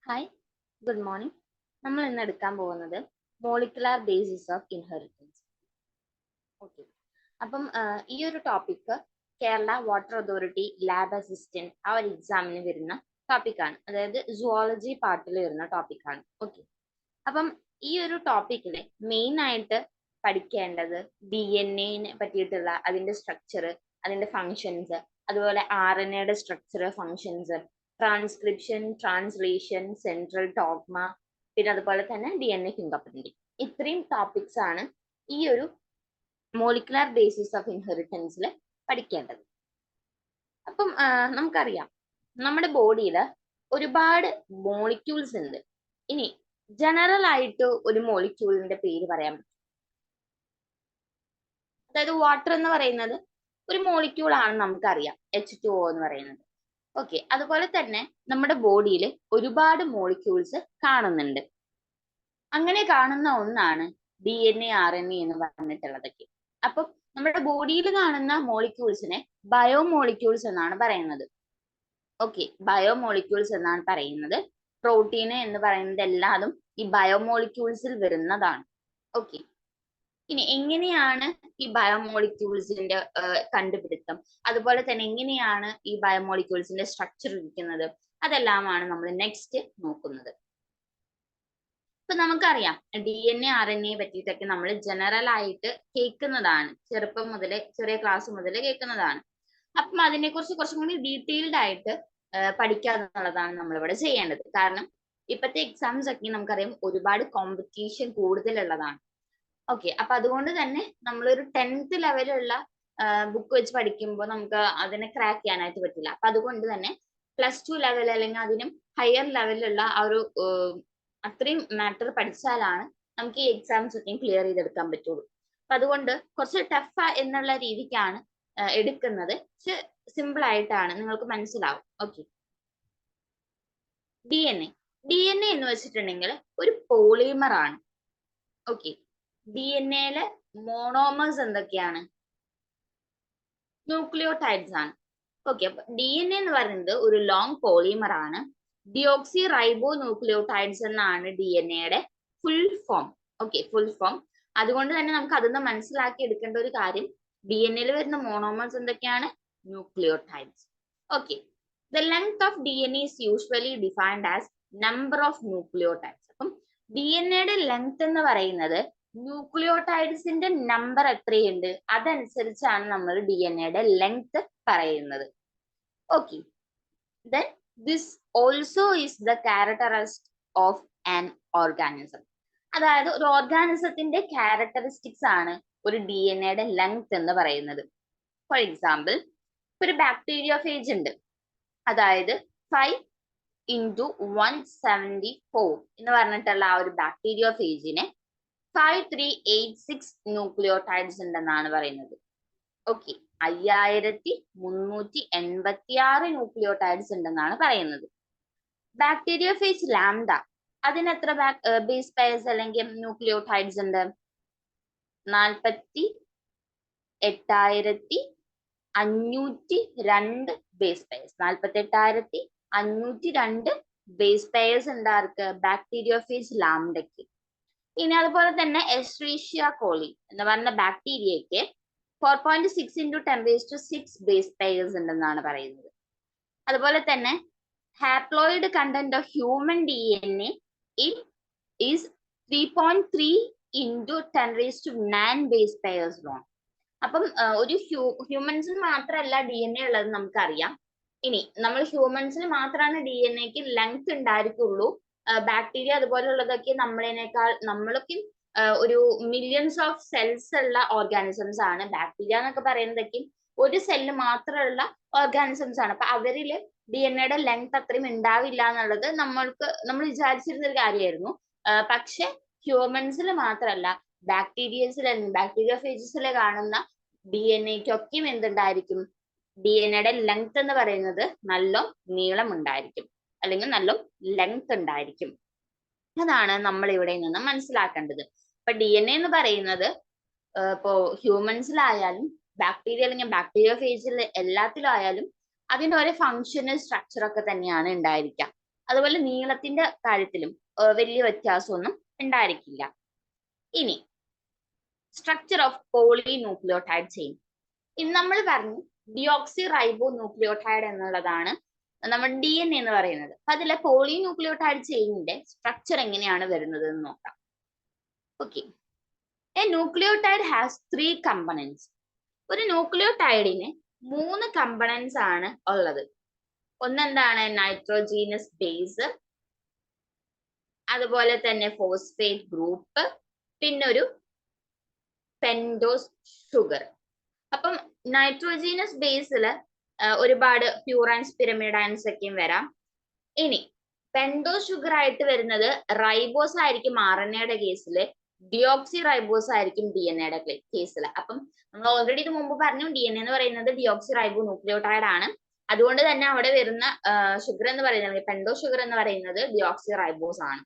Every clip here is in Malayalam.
Hi, good morning. നമ്മൾ ഇന്ന് എടുക്കാൻ പോകുന്നത് molecular basis of inheritance. Okay, അപ്പം ഈ ഒരു topic Kerala water authority lab assistant ആ ഒരു എക്സാമിന് വരുന്ന ടോപ്പിക്കാണ്. അതായത് സുവോളജി പാർട്ടിൽ വരുന്ന ടോപ്പിക്കാണ്. ഓക്കെ, അപ്പം ഈ ഒരു ടോപ്പിക്കിൽ മെയിൻ ആയിട്ട് പഠിക്കേണ്ടത് DNA പറ്റിയിട്ടുള്ള അതിന്റെ സ്ട്രക്ചർ, അതിന്റെ ഫങ്ഷൻസ്, അതുപോലെ RNAയുടെ structure, functions, transcription, translation, central dogma, പിന്നെ അതുപോലെ തന്നെ DNA ഫിംഗർ പ്രിന്റിംഗ്. ഇത്രയും ടോപ്പിക്സ് ആണ് ഈ ഒരു മോളിക്കുലാർ ബേസിസ് ഓഫ് ഇൻഹെറിറ്റൻസിൽ പഠിക്കേണ്ടത്. അപ്പം നമുക്കറിയാം നമ്മുടെ ബോഡിയിൽ ഒരുപാട് മോളിക്യൂൾസ് ഉണ്ട്. ഇനി ജനറൽ ആയിട്ട് ഒരു മോളിക്യൂളിന്റെ പേര് പറയാൻ പറ്റും. അതായത് വാട്ടർ എന്ന് പറയുന്നത് ഒരു മോളിക്യൂൾ ആണെന്ന് നമുക്കറിയാം, H2O എന്ന് പറയുന്നത്. ഓക്കെ, അതുപോലെ തന്നെ നമ്മുടെ ബോഡിയിൽ ഒരുപാട് മോളിക്യൂൾസ് കാണുന്നുണ്ട്. അങ്ങനെ കാണുന്ന ഒന്നാണ് DNA RNA എന്ന് പറഞ്ഞിട്ടുള്ളതൊക്കെ. അപ്പം നമ്മുടെ ബോഡിയിൽ കാണുന്ന മോളിക്യൂൾസിനെ ബയോമോളിക്യൂൾസ് എന്നാണ് പറയുന്നത്. ഓക്കെ, ബയോമോളിക്യൂൾസ് എന്നാണ് പറയുന്നത്. പ്രോട്ടീൻ എന്ന് പറയുന്നത് എല്ലാതും ഈ ബയോമോളിക്യൂൾസിൽ വരുന്നതാണ്. ഓക്കെ, ഇനി എങ്ങനെയാണ് ഈ ബയോമോളിക്യൂൾസിന്റെ കണ്ടുപിടുത്തം, അതുപോലെ തന്നെ എങ്ങനെയാണ് ഈ ബയോമോളിക്യൂൾസിന്റെ സ്ട്രക്ചർ ഇരിക്കുന്നത്, അതെല്ലാമാണ് നമ്മൾ നെക്സ്റ്റ് നോക്കുന്നത്. ഇപ്പൊ നമുക്കറിയാം DNA RNA പറ്റിയിട്ടൊക്കെ നമ്മൾ ജനറൽ ആയിട്ട് കേൾക്കുന്നതാണ്, ചെറുപ്പം മുതലേ, ചെറിയ ക്ലാസ് മുതലേ കേൾക്കുന്നതാണ്. അപ്പം അതിനെക്കുറിച്ച് കുറച്ചും കൂടി ഡീറ്റെയിൽഡ് ആയിട്ട് പഠിക്കുക എന്നുള്ളതാണ് നമ്മളിവിടെ ചെയ്യേണ്ടത്. കാരണം ഇപ്പോഴത്തെ എക്സാംസ് ഒക്കെ നമുക്കറിയാം ഒരുപാട് കോമ്പറ്റീഷൻ കൂടുതലുള്ളതാണ്. ഓക്കെ, അപ്പൊ അതുകൊണ്ട് തന്നെ നമ്മളൊരു 10th ലെവലുള്ള ബുക്ക് വെച്ച് പഠിക്കുമ്പോൾ നമുക്ക് അതിനെ ക്രാക്ക് ചെയ്യാനായിട്ട് പറ്റില്ല. അപ്പൊ അതുകൊണ്ട് തന്നെ +2 ലെവൽ അല്ലെങ്കിൽ അതിനും ഹയർ ലെവലിലുള്ള ആ ഒരു അത്രയും മാറ്റർ പഠിച്ചാലാണ് നമുക്ക് ഈ എക്സാംസ് ഒക്കെ ക്ലിയർ ചെയ്തെടുക്കാൻ പറ്റുള്ളൂ. അപ്പൊ അതുകൊണ്ട് കുറച്ച് ടഫ് എന്നുള്ള രീതിക്കാണ് എടുക്കുന്നത്. പക്ഷെ സിമ്പിൾ ആയിട്ടാണ്, നിങ്ങൾക്ക് മനസ്സിലാവും. ഓക്കെ, DNA എന്ന് വെച്ചിട്ടുണ്ടെങ്കിൽ ഒരു പോളിമർ ആണ്. ഓക്കെ, DNAയിലെ മോണോമേഴ്സ് എന്തൊക്കെയാണ്? ന്യൂക്ലിയോടൈഡ്സ് ആണ്. ഓക്കെ, അപ്പൊ DNA എന്ന് പറയുന്നത് ഒരു ലോങ് പോളിമർ ആണ്. ഡിയോക്സി റൈബോ ന്യൂക്ലിയോടൈഡ്സ് എന്നാണ് DNAയുടെ full form. Okay, full form. അതുകൊണ്ട് തന്നെ നമുക്ക് അതിൽ നിന്ന് മനസ്സിലാക്കി എടുക്കേണ്ട ഒരു കാര്യം, DNAയിൽ വരുന്ന മോണോമേഴ്സ് എന്തൊക്കെയാണ്? Nucleotides. Okay, the length of DNA is usually defined as number of nucleotides. അപ്പം DNAയുടെ ലെങ്ത് എന്ന് പറയുന്നത് ന്യൂക്ലിയോടൈഡ്സിന്റെ നമ്പർ എത്രയുണ്ട് അതനുസരിച്ചാണ് നമ്മൾ DNAയുടെ ലെങ്ത് പറയുന്നത്. Okay, then this also is the characteristic of an organism. അതായത് ഒരു ഓർഗാനിസത്തിന്റെ ക്യാരക്ടറിസ്റ്റിക്സ് ആണ് ഒരു DNAയുടെ ലെങ്ത് എന്ന് പറയുന്നത്. ഫോർ എക്സാമ്പിൾ, ഒരു ബാക്ടീരിയോഫേജ് ഉണ്ട്, അതായത് 5 × 174 എന്ന് പറഞ്ഞിട്ടുള്ള ആ ഒരു ബാക്ടീരിയോഫേജിനെ 5386 ന്യൂക്ലിയോടൈഡ്സ് ഉണ്ടെന്നാണ് പറയുന്നത്. ഓക്കെ, 5386 ന്യൂക്ലിയോടൈഡ്സ് ഉണ്ടെന്നാണ് പറയുന്നത്. ബാക്ടീരിയോഫേജ് ലാംഡ, അതിന് എത്ര ബേസ് പെയർസ് അല്ലെങ്കിൽ ന്യൂക്ലിയോടൈഡ്സ് ഉണ്ട്? 48,502 ബേസ് പെയർസ്. 48,502 ബേസ് പെയർസ് ഉണ്ട് ആർക്ക്? ബാക്ടീരിയോഫേജ് ലാംഡയ്ക്ക്. ഇനി അതുപോലെ തന്നെ എസ്ചീരിഷ്യ കോളി എന്ന് പറഞ്ഞ ബാക്ടീരിയയ്ക്ക് 4.6 × 10⁶ ബേസ് പെയർസ് ഉണ്ടെന്നാണ് പറയുന്നത്. അതുപോലെ തന്നെ haploid content of human DNA is 3.3 × 10⁻9 base pairs long. അപ്പം ഒരു ഹ്യൂമൻസിന് മാത്രമല്ല DNA ഉള്ളത് നമുക്കറിയാം. ഇനി നമ്മൾ ഹ്യൂമൻസിൽ മാത്രമാണ് DNAക്ക് ലെങ്ത് ഉണ്ടായിരിക്കുള്ളൂ. ബാക്ടീരിയ അതുപോലുള്ളതൊക്കെ നമ്മളൊക്കെ ഒരു മില്യൺസ് ഓഫ് സെൽസ് ഉള്ള ഓർഗാനിസംസ് ആണ്. ബാക്ടീരിയ എന്നൊക്കെ പറയുന്നതൊക്കെ ഒരു സെല്ല് മാത്രമുള്ള ഓർഗാനിസംസ് ആണ്. അപ്പൊ അവരില് DNAയുടെ ലെങ്ത് അത്രയും ഉണ്ടാവില്ല എന്നുള്ളത് നമ്മൾ വിചാരിച്ചിരുന്ന ഒരു കാര്യമായിരുന്നു. പക്ഷെ ഹ്യൂമൻസിൽ മാത്രമല്ല, ബാക്ടീരിയോഫേജസിൽ കാണുന്ന DNAക്കൊക്കെയും എന്തുണ്ടായിരിക്കും? DNAയുടെ ലെങ്ത് എന്ന് പറയുന്നത് നല്ല നീളം ഉണ്ടായിരിക്കും, അല്ലെങ്കിൽ നല്ല ലെങ്ത് ഉണ്ടായിരിക്കും. അതാണ് നമ്മൾ ഇവിടെ നിന്ന് മനസ്സിലാക്കേണ്ടത്. ഇപ്പൊ DNA എന്ന് പറയുന്നത് ഇപ്പോ ഹ്യൂമൻസിലായാലും ബാക്ടീരിയ അല്ലെങ്കിൽ ബാക്ടീരിയോഫേജിൽ എല്ലാത്തിലും ആയാലും അതിന്റെ ഒരു ഫങ്ഷണൽ സ്ട്രക്ചർ ഒക്കെ തന്നെയാണ് ഉണ്ടായിരിക്കുക. അതുപോലെ നീളത്തിന്റെ കാര്യത്തിലും വലിയ വ്യത്യാസമൊന്നും ഉണ്ടായിരിക്കില്ല. ഇനി സ്ട്രക്ചർ ഓഫ് പോളിന്യൂക്ലിയോടൈഡ് ചെയിൻ. ഇന്ന് നമ്മൾ പറഞ്ഞു ഡിയോക്സി റൈബോ ന്യൂക്ലിയോടൈഡ് എന്നുള്ളതാണ് നമ്മുടെ DNA എന്ന് പറയുന്നത്. അപ്പൊ അതിലെ പോളിന്യൂക്ലിയോടൈഡ് ചെയിനിന്റെ സ്ട്രക്ചർ എങ്ങനെയാണ് വരുന്നത് എന്ന് നോക്കാം. Okay, A nucleotide has 3 components. ഒരു ന്യൂക്ലിയോടൈഡിന് 3 കമ്പണൻസ് ആണ് ഉള്ളത്. ഒന്നെന്താണ്? നൈട്രോജീനസ് ബേസ്, അതുപോലെ തന്നെ ഫോസ്ഫേറ്റ് ഗ്രൂപ്പ്, പിന്നെ ഒരു പെൻഡോസ് ഷുഗർ. അപ്പം നൈട്രോജീനസ് ബേസിൽ ഒരുപാട് പ്യൂറൈൻസ് പിരമിഡൈൻസ് ഒക്കെയും വരാം. ഇനി പെൻഡോസ് ഷുഗർ ആയിട്ട് വരുന്നത് റൈബോസ് ആയിരിക്കും RNA-യുടെ കേസിൽ, ഡിയോക്സി റൈബോസ് ആയിരിക്കും DNA-യുടെ കേസിൽ. അപ്പം നമ്മൾ ഓൾറെഡി ഇത് മുമ്പ് പറഞ്ഞു, DNA എന്ന് പറയുന്നത് ഡിയോക്സി റൈബോ ന്യൂക്ലിയോടൈഡ് ആണ്. അതുകൊണ്ട് തന്നെ അവിടെ വരുന്ന ഷുഗർ എന്ന് പറയുന്നത്, പെൻഡോസ് ഷുഗർ എന്ന് പറയുന്നത് ഡിയോക്സി റൈബോസ് ആണ്.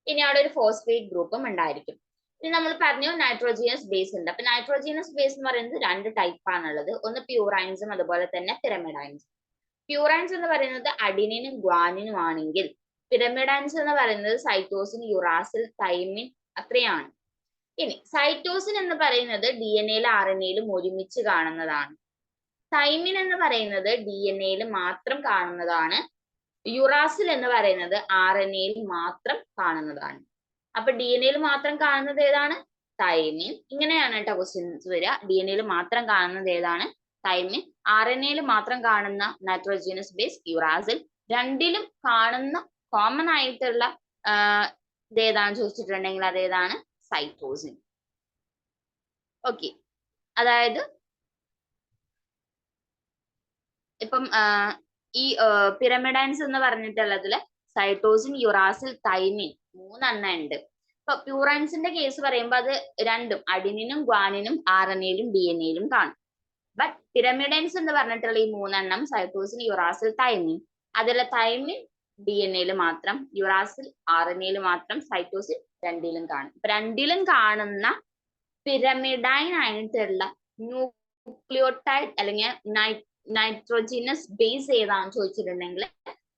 ഇനി അവിടെ ഒരു ഫോസ്ഫേറ്റ് ഗ്രൂപ്പും ഉണ്ടായിരിക്കും. ഇനി നമ്മൾ പറഞ്ഞു നൈട്രോജീനസ് ബേസ് ഉണ്ട്. അപ്പൊ നൈട്രോജീനസ് ബേസ് എന്ന് പറയുന്നത് 2 ടൈപ്പ് ആണുള്ളത്. ഒന്ന് പ്യൂറൈൻസും അതുപോലെ തന്നെ പിരമിഡൈൻസും. പ്യൂറൈൻസ് എന്ന് പറയുന്നത് അഡിനിനും ഗ്വാനിനും ആണെങ്കിൽ, പിരമിഡൈൻസ് എന്ന് പറയുന്നത് സൈറ്റോസിൻ, യുറാസിൽ, തൈമിൻ അത്രയാണ്. ഇനി സൈറ്റോസിൻ എന്ന് പറയുന്നത് DNA-യിലും RNA-യിലും ഒരുമിച്ച് കാണുന്നതാണ്. തൈമിൻ എന്ന് പറയുന്നത് DNA-യിൽ മാത്രം കാണുന്നതാണ്. യുറാസിൽ എന്ന് പറയുന്നത് RNA-യിൽ മാത്രം കാണുന്നതാണ്. അപ്പൊ DNA-യിൽ മാത്രം കാണുന്നത് ഏതാണ്? തൈമിൻ. ഇങ്ങനെയാണ് കേട്ടോ ക്വസ്റ്റ്യൻസ് വരിക. DNA-യിൽ മാത്രം കാണുന്നത് ഏതാണ്? തൈമിൻ. RNA-യിൽ മാത്രം കാണുന്ന നൈട്രോജീനസ് ബേസ് യുറാസിൽ. രണ്ടിലും കാണുന്ന കോമൺ ആയിട്ടുള്ള ഇതേതാണെന്ന് ചോദിച്ചിട്ടുണ്ടെങ്കിൽ അതേതാണ്? സൈറ്റോസിൻ. ഓക്കെ, അതായത് ഇപ്പം ഈ പിരമിഡൈൻസ് എന്ന് പറഞ്ഞിട്ടുള്ളതില് സൈറ്റോസിൻ, യുറാസിൽ, തൈമിൻ 3 എണ്ണം ഉണ്ട്. ഇപ്പൊ പ്യൂറൈൻസിന്റെ കേസ് പറയുമ്പോൾ അത് രണ്ടും അഡിനിനും ഗ്വാനിനും RNA-യിലും DNA-യിലും കാണും. ബട്ട് പിരമിഡൈൻസ് എന്ന് പറഞ്ഞിട്ടുള്ള ഈ 3 എണ്ണം സൈറ്റോസിൻ, യുറാസിൽ, തൈമിൻ, അതിലെ തൈമിൻ DNA-യിൽ മാത്രം, യുറാസിൽ RNA-യിൽ മാത്രം, സൈറ്റോസിൻ രണ്ടിലും കാണും. ഇപ്പൊ രണ്ടിലും കാണുന്ന പിരമിഡൈൻ ആയിട്ടുള്ള ന്യൂക്ലിയോടൈഡ് അല്ലെങ്കിൽ നൈട്രോജീനസ് ബേസ് ഏതാണെന്ന് ചോദിച്ചിട്ടുണ്ടെങ്കിൽ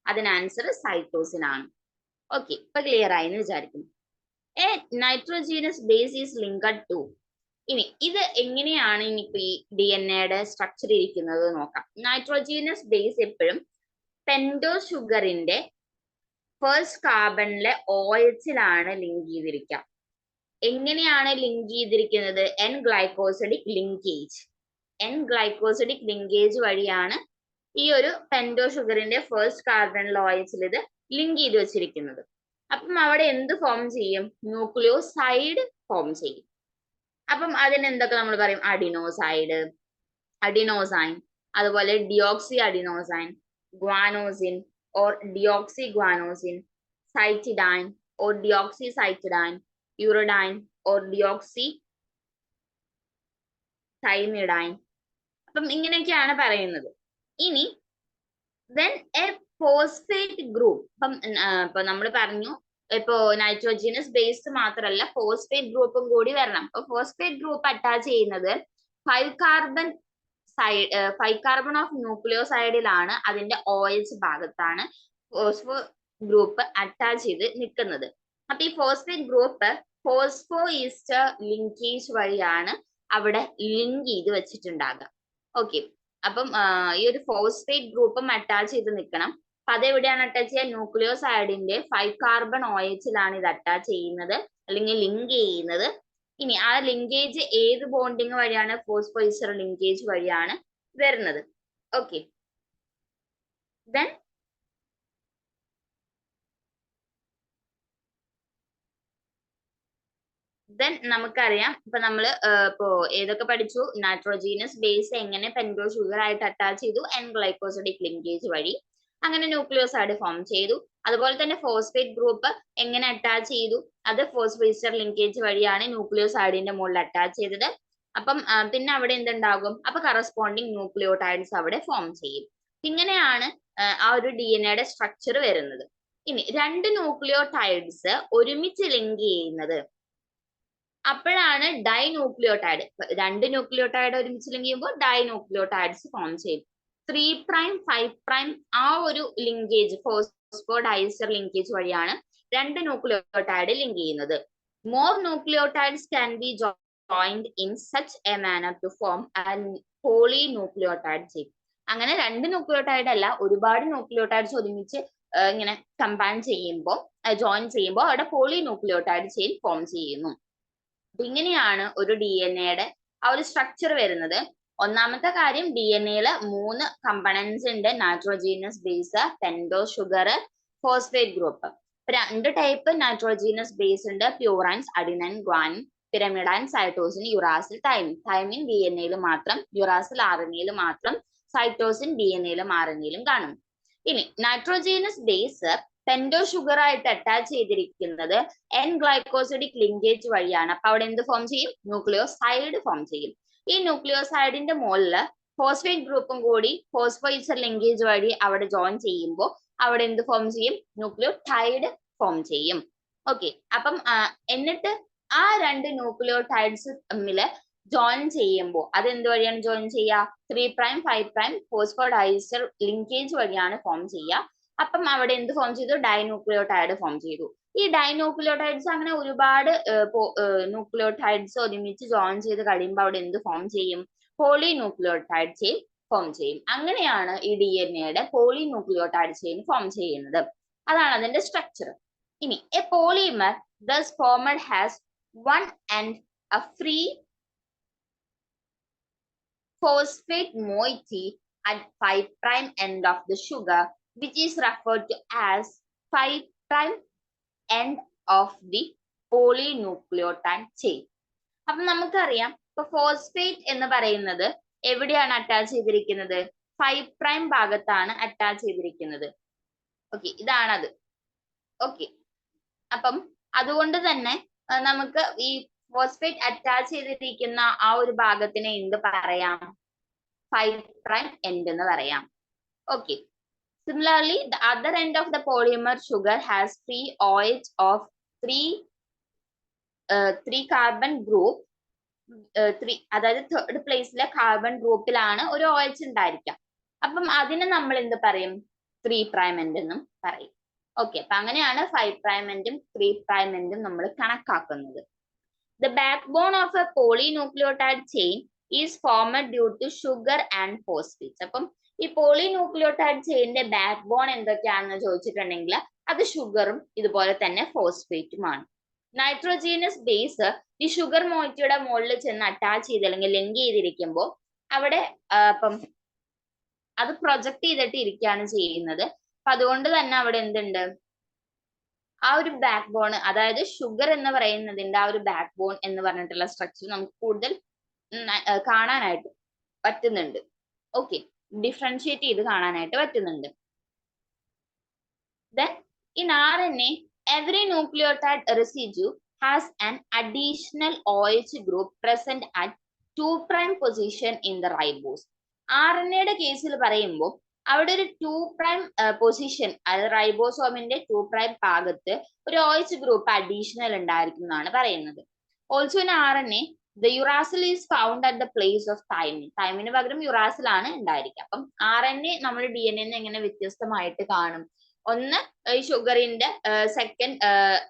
അതിന് ആൻസർ സൈറ്റോസിൻ ആണ്. ഓക്കെ, ഇപ്പൊ ക്ലിയർ ആയി എന്ന് വിചാരിക്കുന്നു. A nitrogenous base is linked to. ഇനി ഇത് എങ്ങനെയാണ് ഇനിയിപ്പോ ഈ DNA-യുടെ സ്ട്രക്ചർ ഇരിക്കുന്നത് നോക്കാം. നൈട്രോജീനസ് ബേസ് എപ്പോഴും പെൻഡോസ് ഷുഗറിന്റെ ഫസ്റ്റ് കാർബണിലെ OH-ലാണ് ലിങ്ക് ചെയ്തിരിക്കുക. എങ്ങനെയാണ് ലിങ്ക് ചെയ്തിരിക്കുന്നത്? N glycosidic linkage. N glycosidic linkage വഴിയാണ് ഈ ഒരു പെൻഡോ ഷുഗറിന്റെ ഫസ്റ്റ് കാർബണിൽ OH-ൽ ഇത് ലിങ്ക് ചെയ്ത് വെച്ചിരിക്കുന്നത്. അപ്പം അവിടെ എന്ത് ഫോം ചെയ്യും? ന്യൂക്ലിയോസൈഡ് ഫോം ചെയ്യും. അപ്പം അതിന് എന്തൊക്കെ നമ്മൾ പറയും? അഡിനോസൈഡ്, അഡിനോസൈൻ, അതുപോലെ deoxyadenosine, guanosine or deoxyguanosine, cytidine or deoxycytidine, uridine or deoxythymidine. അപ്പം ഇങ്ങനെയൊക്കെയാണ് പറയുന്നത്. ഇനി then a phosphate group. ഇപ്പൊ നമ്മൾ പറഞ്ഞു ഇപ്പോ നൈട്രോജീനസ് ബേസ് മാത്രമല്ല ഫോസ്ഫേറ്റ് ഗ്രൂപ്പും കൂടി വരണം. അപ്പൊ ഫോസ്ഫേറ്റ് ഗ്രൂപ്പ് അറ്റാച്ച് ചെയ്യുന്നത് 5 കാർബൺ ഓഫ് ന്യൂക്ലിയോസൈഡിലാണ്, അതിന്റെ OH ഭാഗത്താണ് ഫോസ്ഫോ ഗ്രൂപ്പ് അറ്റാച്ച് ചെയ്ത് നിൽക്കുന്നത്. അപ്പൊ ഈ phosphate group phospho Easter linkage വഴിയാണ് അവിടെ ലിങ്ക് ചെയ്ത് വെച്ചിട്ടുണ്ടാകുക. ഓക്കെ, അപ്പം ഈ ഒരു ഫോസ്ഫേറ്റ് ഗ്രൂപ്പും അറ്റാച്ച് ചെയ്ത് നിൽക്കണം. അപ്പൊ അതെവിടെയാണ് അറ്റാച്ച് ചെയ്യുക? ന്യൂക്ലിയോസൈഡിന്റെ 5 കാർബൺ OH-ലാണ് ഇത് അറ്റാച്ച് ചെയ്യുന്നത് അല്ലെങ്കിൽ ലിങ്ക് ചെയ്യുന്നത്. ഇനി ആ ലിങ്കേജ് ഏത് ബോണ്ടിങ് വഴിയാണ്? ഫോസ്ഫോ ഈസ്റ്റർ ലിങ്കേജ് വഴിയാണ് വരുന്നത്. ഓക്കെ, ദെൻ നമുക്കറിയാം ഇപ്പൊ നമ്മള് ഇപ്പോ ഏതൊക്കെ പഠിച്ചു? നൈട്രോജീനസ് ബേസ് എങ്ങനെ പെൻഡോ ഷുഗർ ആയിട്ട് അറ്റാച്ച് ചെയ്തു? N ഗ്ലൈക്കോസിഡിക് ലിങ്കേജ് വഴി അങ്ങനെ ന്യൂക്ലിയോസൈഡ് ഫോം ചെയ്തു. അതുപോലെ തന്നെ ഫോസ്ഫേറ്റ് ഗ്രൂപ്പ് എങ്ങനെ അറ്റാച്ച് ചെയ്തു? അത് ഫോസ്ഫോഈസ്റ്റർ ലിങ്കേജ് വഴിയാണ് ന്യൂക്ലിയോസൈഡിന്റെ മുകളിൽ അറ്റാച്ച് ചെയ്തത്. അപ്പം പിന്നെ അവിടെ എന്തുണ്ടാകും? അപ്പൊ കറസ്പോണ്ടിങ് ന്യൂക്ലിയോടൈഡ്സ് അവിടെ ഫോം ചെയ്യും. ഇങ്ങനെയാണ് ആ ഒരു DNA-യുടെ സ്ട്രക്ചർ വരുന്നത്. ഇനി 2 ന്യൂക്ലിയോടൈഡ്സ് ഒരുമിച്ച് ലിങ്ക് ചെയ്യുന്നത് അപ്പോഴാണ് ഡൈന്യൂക്ലിയോടൈഡ്. 2 ന്യൂക്ലിയോടൈഡ് ഒരുമിച്ച് ലിങ്ക് ചെയ്യുമ്പോൾ ഡൈന്യൂക്ലിയോടൈഡ്സ് ഫോം ചെയ്യും. 3' 5' ആ ഒരു ലിങ്കേജ് ഫോസ്ഫോഡൈസ്റ്റർ ലിങ്കേജ് വഴിയാണ് രണ്ട് ന്യൂക്ലിയോടൈഡ് ലിങ്ക് ചെയ്യുന്നത്. More nucleotides can be joined in such a manner to form polynucleotide chain. അങ്ങനെ രണ്ട് ന്യൂക്ലിയോടൈഡ് അല്ല, ഒരുപാട് ന്യൂക്ലിയോടൈഡ്സ് ഒരുമിച്ച് ഇങ്ങനെ കമ്പൈൻ ചെയ്യുമ്പോൾ ജോയിൻ ചെയ്യുമ്പോൾ അവിടെ പോളിന്യൂക്ലിയോടൈഡ് ചെയിൻ ഫോം ചെയ്യുന്നു. ഇങ്ങനെയാണ് ഒരു DNA ആ ഒരു സ്ട്രക്ചർ വരുന്നത്. ഒന്നാമത്തെ കാര്യം DNA മൂന്ന് കമ്പണൻസ് ഉണ്ട്, nitrogenous base, pentose sugar, phosphate group. രണ്ട് ടൈപ്പ് നൈട്രോജീനസ് ബേസ് ഉണ്ട്, purines, adenine, guanine, pyrimidine, cytosine, uracil, thymine. Thymine DNA മാത്രം, യുറാസിൽ RNA മാത്രം, സൈറ്റോസിൻ DNA RNA കാണും. ഇനി നൈട്രോജീനസ് ബേസ് പെന്റോ ഷുഗർ ആയിട്ട് അറ്റാച്ച് ചെയ്തിരിക്കുന്നത് എൻ ഗ്ലൈക്കോസിഡിക് ലിങ്കേജ് വഴിയാണ്. അപ്പൊ അവിടെ എന്ത് ഫോം ചെയ്യും? ന്യൂക്ലിയോസൈഡ് ഫോം ചെയ്യും. ഈ ന്യൂക്ലിയോസൈഡിന്റെ മുകളില് ഫോസ്ഫേറ്റ് ഗ്രൂപ്പും കൂടി ഫോസ്ഫോഇസ്റ്റർ ലിങ്കേജ് വഴി അവിടെ ജോയിൻ ചെയ്യുമ്പോൾ അവിടെ എന്ത് ഫോം ചെയ്യും? ന്യൂക്ലിയോടൈഡ് ഫോം ചെയ്യും. ഓക്കെ, അപ്പം എന്നിട്ട് ആ രണ്ട് ന്യൂക്ലിയോടൈഡ്സ് തമ്മിൽ ജോയിൻ ചെയ്യുമ്പോൾ അത് എന്ത് വഴിയാണ് ജോയിൻ ചെയ്യുക? 3' 5' ഫോസ്ഫോഡൈസ്റ്റർ ലിങ്കേജ് വഴിയാണ് ഫോം ചെയ്യുക. അപ്പം അവിടെ എന്ത് ഫോം ചെയ്തു? ഡൈന്യൂക്ലിയോടൈഡ് ഫോം ചെയ്തു. ഈ ഡൈന്യൂക്ലിയോടൈഡ്സ് അങ്ങനെ ഒരുപാട് ന്യൂക്ലിയോടൈഡ്സ് ഒരുമിച്ച് ജോയിൻ ചെയ്ത് കഴിയുമ്പോൾ അവിടെ എന്ത് ഫോം ചെയ്യും? പോളിന്യൂക്ലിയോടൈഡ് ചെയിൻ ഫോം ചെയ്യും. അങ്ങനെയാണ് ഈ DNA പോളിന്യൂക്ലിയോടൈഡ് ചെയിൻ ഫോം ചെയ്യുന്നത്. അതാണ് അതിന്റെ സ്ട്രക്ചർ. ഇനി A polymer thus formed has one end a free phosphate moiety at 5' end of the sugar, which is referred to as 5' end of the polynucleotide chain. അപ്പൊ നമുക്കറിയാം, ഇപ്പൊ ഫോസ്ഫേറ്റ് എന്ന് പറയുന്നത് എവിടെയാണ് അറ്റാച്ച് ചെയ്തിരിക്കുന്നത്? 5' ഭാഗത്താണ് അറ്റാച്ച് ചെയ്തിരിക്കുന്നത്. ഓക്കെ, ഇതാണത്. ഓക്കെ, അപ്പം അതുകൊണ്ട് തന്നെ നമുക്ക് ഈ ഫോസ്ഫേറ്റ് അറ്റാച്ച് ചെയ്തിരിക്കുന്ന ആ ഒരു ഭാഗത്തിനെ എന്ത് പറയാം? 5' end എന്ന് പറയാം. Okay, similarly the other end of the polymer sugar has free OH of 3 carbon group, 3 അതായത് തേർഡ് പ്ലേസിലെ കാർബൺ ഗ്രൂപ്പിലാണ് ഒരു OH ഉണ്ടായിരിക്കാം. അപ്പം അതിന് നമ്മൾ എന്ത് പറയും? 3' end എന്നും പറയും. ഓക്കെ, അപ്പൊ അങ്ങനെയാണ് 5' endും 3' endും നമ്മൾ കണക്കാക്കുന്നത്. The backbone of a polynucleotide chain is formed due to sugar and phosphates. അപ്പം ഈ പോളിന്യൂക്ലിയോടൈഡ് ചെയിന്റെ ബാക്ക് ബോൺ എന്തൊക്കെയാണെന്ന് ചോദിച്ചിട്ടുണ്ടെങ്കിൽ അത് ഷുഗറും ഇതുപോലെ തന്നെ ഫോസ്ഫേറ്റുമാണ്. നൈട്രോജീനസ് ബേസ് ഈ ഷുഗർ മോയിറ്റിയുടെ മുകളിൽ ചെന്ന് അറ്റാച്ച് ചെയ്ത് അല്ലെങ്കിൽ ലിങ്ക് ചെയ്തിരിക്കുമ്പോൾ അവിടെ ഇപ്പം അത് പ്രൊജക്ട് ചെയ്തിട്ട് ഇരിക്കുകയാണ് ചെയ്യുന്നത്. അപ്പൊ അതുകൊണ്ട് തന്നെ അവിടെ എന്തുണ്ട്? ആ ഒരു ബാക്ക് ബോൺ, അതായത് ഷുഗർ എന്ന് പറയുന്നതിന്റെ ആ ഒരു ബാക്ക് ബോൺ എന്ന് പറഞ്ഞിട്ടുള്ള സ്ട്രക്ചർ നമുക്ക് കൂടുതൽ കാണാനായിട്ട് പറ്റുന്നുണ്ട്. ഓക്കെ, ഡിഫറൻഷിയേറ്റ് ചെയ്ത് കാണാനായിട്ട് പറ്റുന്നുണ്ട്. Then in RNA, every nucleotide residue has an additional OH group present at 2' position in the ribose. RNA കേസിൽ പറയുമ്പോൾ അവിടെ ഒരു 2' പൊസിഷൻ, അതായത് റൈബോസോമിന്റെ 2' ഭാഗത്ത് ഒരു OH ഗ്രൂപ്പ് അഡീഷണൽ ഉണ്ടായിരിക്കും എന്നാണ് പറയുന്നത്. Also in RNA the uracil is found at the place of thymine. തൈമിന് പകരം യുറാസിൽ ആണ് ഉണ്ടായിരിക്കുക. അപ്പം RNA നമ്മുടെ DNA എങ്ങനെ വ്യത്യസ്തമായിട്ട് കാണും? ഒന്ന്, ഈ ഷുഗറിന്റെ സെക്കൻഡ്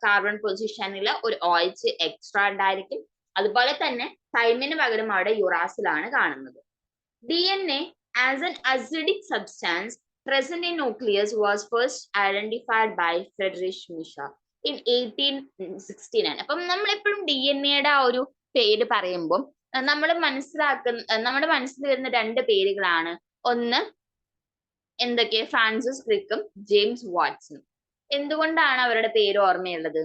കാർബൺ പൊസിഷനിൽ ഒരു OH എക്സ്ട്രാ ഉണ്ടായിരിക്കും. അതുപോലെ തന്നെ തൈമിന് പകരം അവിടെ യുറാസിലാണ് കാണുന്നത്. DNA as an acidic substance present in nucleus was first identified by Friedrich Miescher in 1869. അപ്പം നമ്മൾ എപ്പോഴും DNA ആ ഒരു പേര് പറയുമ്പോൾ നമ്മുടെ മനസ്സിൽ വരുന്ന രണ്ട് പേരുകളാണ്. ഒന്ന് എന്തൊക്കെ? ഫ്രാൻസിസ് ക്രിക്കും ജെയിംസ് വാട്സണും. എന്തുകൊണ്ടാണ് അവരുടെ പേര് ഓർമ്മയുള്ളത്?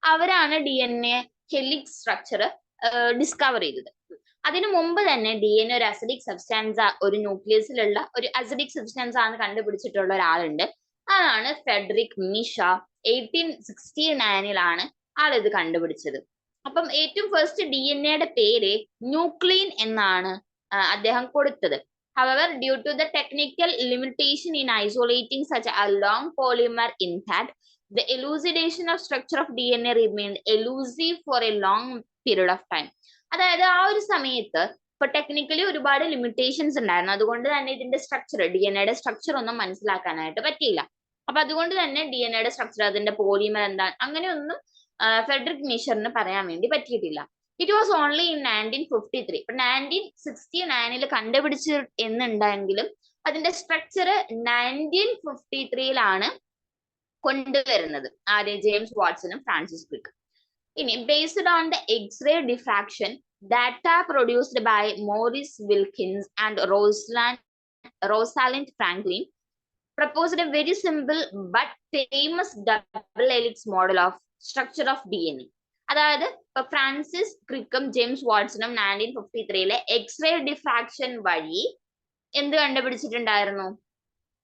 അവരാണ് DNA ഹെലിക്സ് സ്ട്രക്ചർ ഡിസ്കവർ ചെയ്തത്. അതിനു മുമ്പ് തന്നെ DNA ഒരു അസിഡിക് സബ്സ്റ്റാൻസ്, ഒരു ന്യൂക്ലിയസിലുള്ള ഒരു അസിഡിക് സബ്സ്റ്റാൻസ് ആണ് കണ്ടുപിടിച്ചിട്ടുള്ള ഒരാളുണ്ട്. അതാണ് ഫ്രെഡറിക് മിഷർ. 1869 ആളിത് കണ്ടുപിടിച്ചത്. അപ്പം ഏറ്റവും ഫസ്റ്റ് DNA പേര് ന്യൂക്ലിൻ എന്നാണ് അദ്ദേഹം കൊടുത്തത്. However, due to the technical limitation in isolating such a long polymer intact, the elucidation of structure of DNA remained elusive for a long period of time. അതായത് ആ ഒരു സമയത്ത് ഇപ്പൊ ടെക്നിക്കലി ഒരുപാട് ലിമിറ്റേഷൻസ് ഉണ്ടായിരുന്നു. അതുകൊണ്ട് തന്നെ ഇതിന്റെ സ്ട്രക്ചർ, DNA സ്ട്രക്ചർ ഒന്നും മനസ്സിലാക്കാനായിട്ട് പറ്റിയില്ല. അപ്പൊ അതുകൊണ്ട് തന്നെ DNA സ്ട്രക്ചർ, അതിന്റെ പോളിമർ എന്താണ്, അങ്ങനെയൊന്നും ഫെഡറിക് മീഷറിന് പറയാൻ വേണ്ടി പറ്റിയിട്ടില്ല. It was only in 1953. ഇപ്പൊ 1969 കണ്ടുപിടിച്ചു എന്നുണ്ടെങ്കിലും അതിന്റെ സ്ട്രക്ചർ 1953 കൊണ്ടുവരുന്നത് ആര്? ജെയിംസ് വാട്സണും ഫ്രാൻസിസ് ക്രിക്കും. ഇനി based on the X-ray diffraction data produced by Maurice Wilkins and Rosalind Franklin proposed a very simple but famous double helix model of structure of DNA. അതായത് ഇപ്പൊ ഫ്രാൻസിസ് ക്രിക്കും ജെയിംസ് വാട്സണും 1953 എക്സ്റേ ഡിഫ്രാക്ഷൻ വഴി എന്ത് കണ്ടുപിടിച്ചിട്ടുണ്ടായിരുന്നു?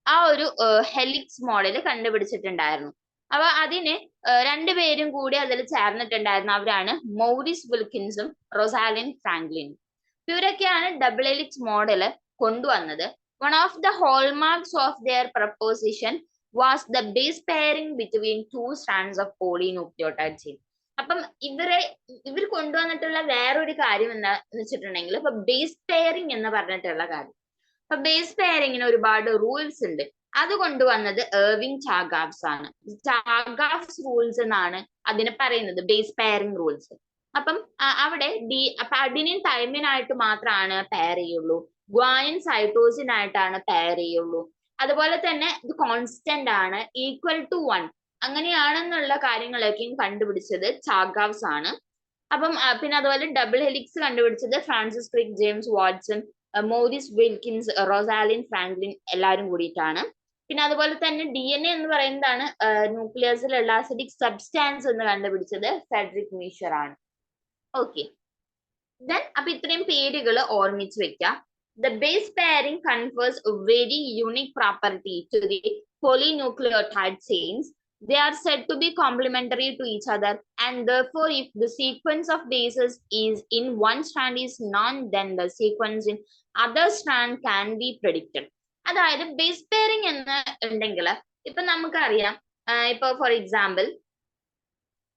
ആ ഒരു ഹെലിക്സ് മോഡൽ കണ്ടുപിടിച്ചിട്ടുണ്ടായിരുന്നു. അപ്പൊ അതിന് രണ്ടുപേരും കൂടി അതിൽ ചേർന്നിട്ടുണ്ടായിരുന്നു. അവരാണ് മൗറിസ് വിൽക്കിൻസും റൊസാലിൻ ഫ്രാങ്ക്ലിനും. ഇവരൊക്കെയാണ് ഡബിൾ ഹെലിക്സ് മോഡൽ കൊണ്ടുവന്നത്. One of the hallmarks of their proposition was the base pairing between two strands of polynucleotide chain. അപ്പം ഇവർ കൊണ്ടുവന്നിട്ടുള്ള വേറൊരു കാര്യം എന്താന്ന് വെച്ചിട്ടുണ്ടെങ്കിൽ ഇപ്പൊ ബേസ് പെയറിംഗ് എന്ന് പറഞ്ഞിട്ടുള്ള കാര്യം. അപ്പൊ ബേസ് പെയറിങ്ങിന് ഒരുപാട് റൂൾസ് ഉണ്ട്. അത് കൊണ്ടുവന്നത് എർവിങ് ചാഗാവ്സ് ആണ്. ചാഗാവ്സ് റൂൾസ് എന്നാണ് അതിന് പറയുന്നത്, ബേസ് പെയറിംഗ് റൂൾസ്. അപ്പം അവിടെ അഡിനിൻ തൈമിനായിട്ട് മാത്രമാണ് പെയർ ചെയ്യുള്ളൂ, ഗ്വാനിൻ സൈറ്റോസിൻ ആയിട്ടാണ് പെയർ ചെയ്യുള്ളൂ. അതുപോലെ തന്നെ ഇത് കോൺസ്റ്റന്റ് ആണ്, ഈക്വൽ ടു 1 അങ്ങനെയാണെന്നുള്ള കാര്യങ്ങളൊക്കെയും കണ്ടുപിടിച്ചത് ചാഗാവ്സ് ആണ്. അപ്പം പിന്നെ അതുപോലെ ഡബിൾ ഹെലിക്സ് കണ്ടുപിടിച്ചത് Francis Crick, James Watson, Maurice Wilkins, Rosalind Franklin എല്ലാവരും കൂടിയിട്ടാണ്. പിന്നെ അതുപോലെ തന്നെ DNA എന്ന് പറയുന്നതാണ് ന്യൂക്ലിയസിലുള്ള അസിഡിക് സബ്സ്റ്റാൻസ് എന്ന് കണ്ടുപിടിച്ചത് ഫെഡറിക് മീഷർ ആണ്. ഓക്കെ, ദെൻ അപ്പൊ ഇത്രയും പേരുകൾ ഓർമ്മിച്ച് വെക്കാം. The base pairing confers a very unique property to the polynucleotide chains. They are said to be complementary to each other, and therefore if the sequence of bases is in one strand is known, then the sequence in other strand can be predicted. അതായത് ബേസ് പെയറിംഗ് എന്ന് ഉണ്ടെങ്കിൽ ഇപ്പൊ നമുക്കറിയാം, ഇപ്പൊ ഫോർ എക്സാമ്പിൾ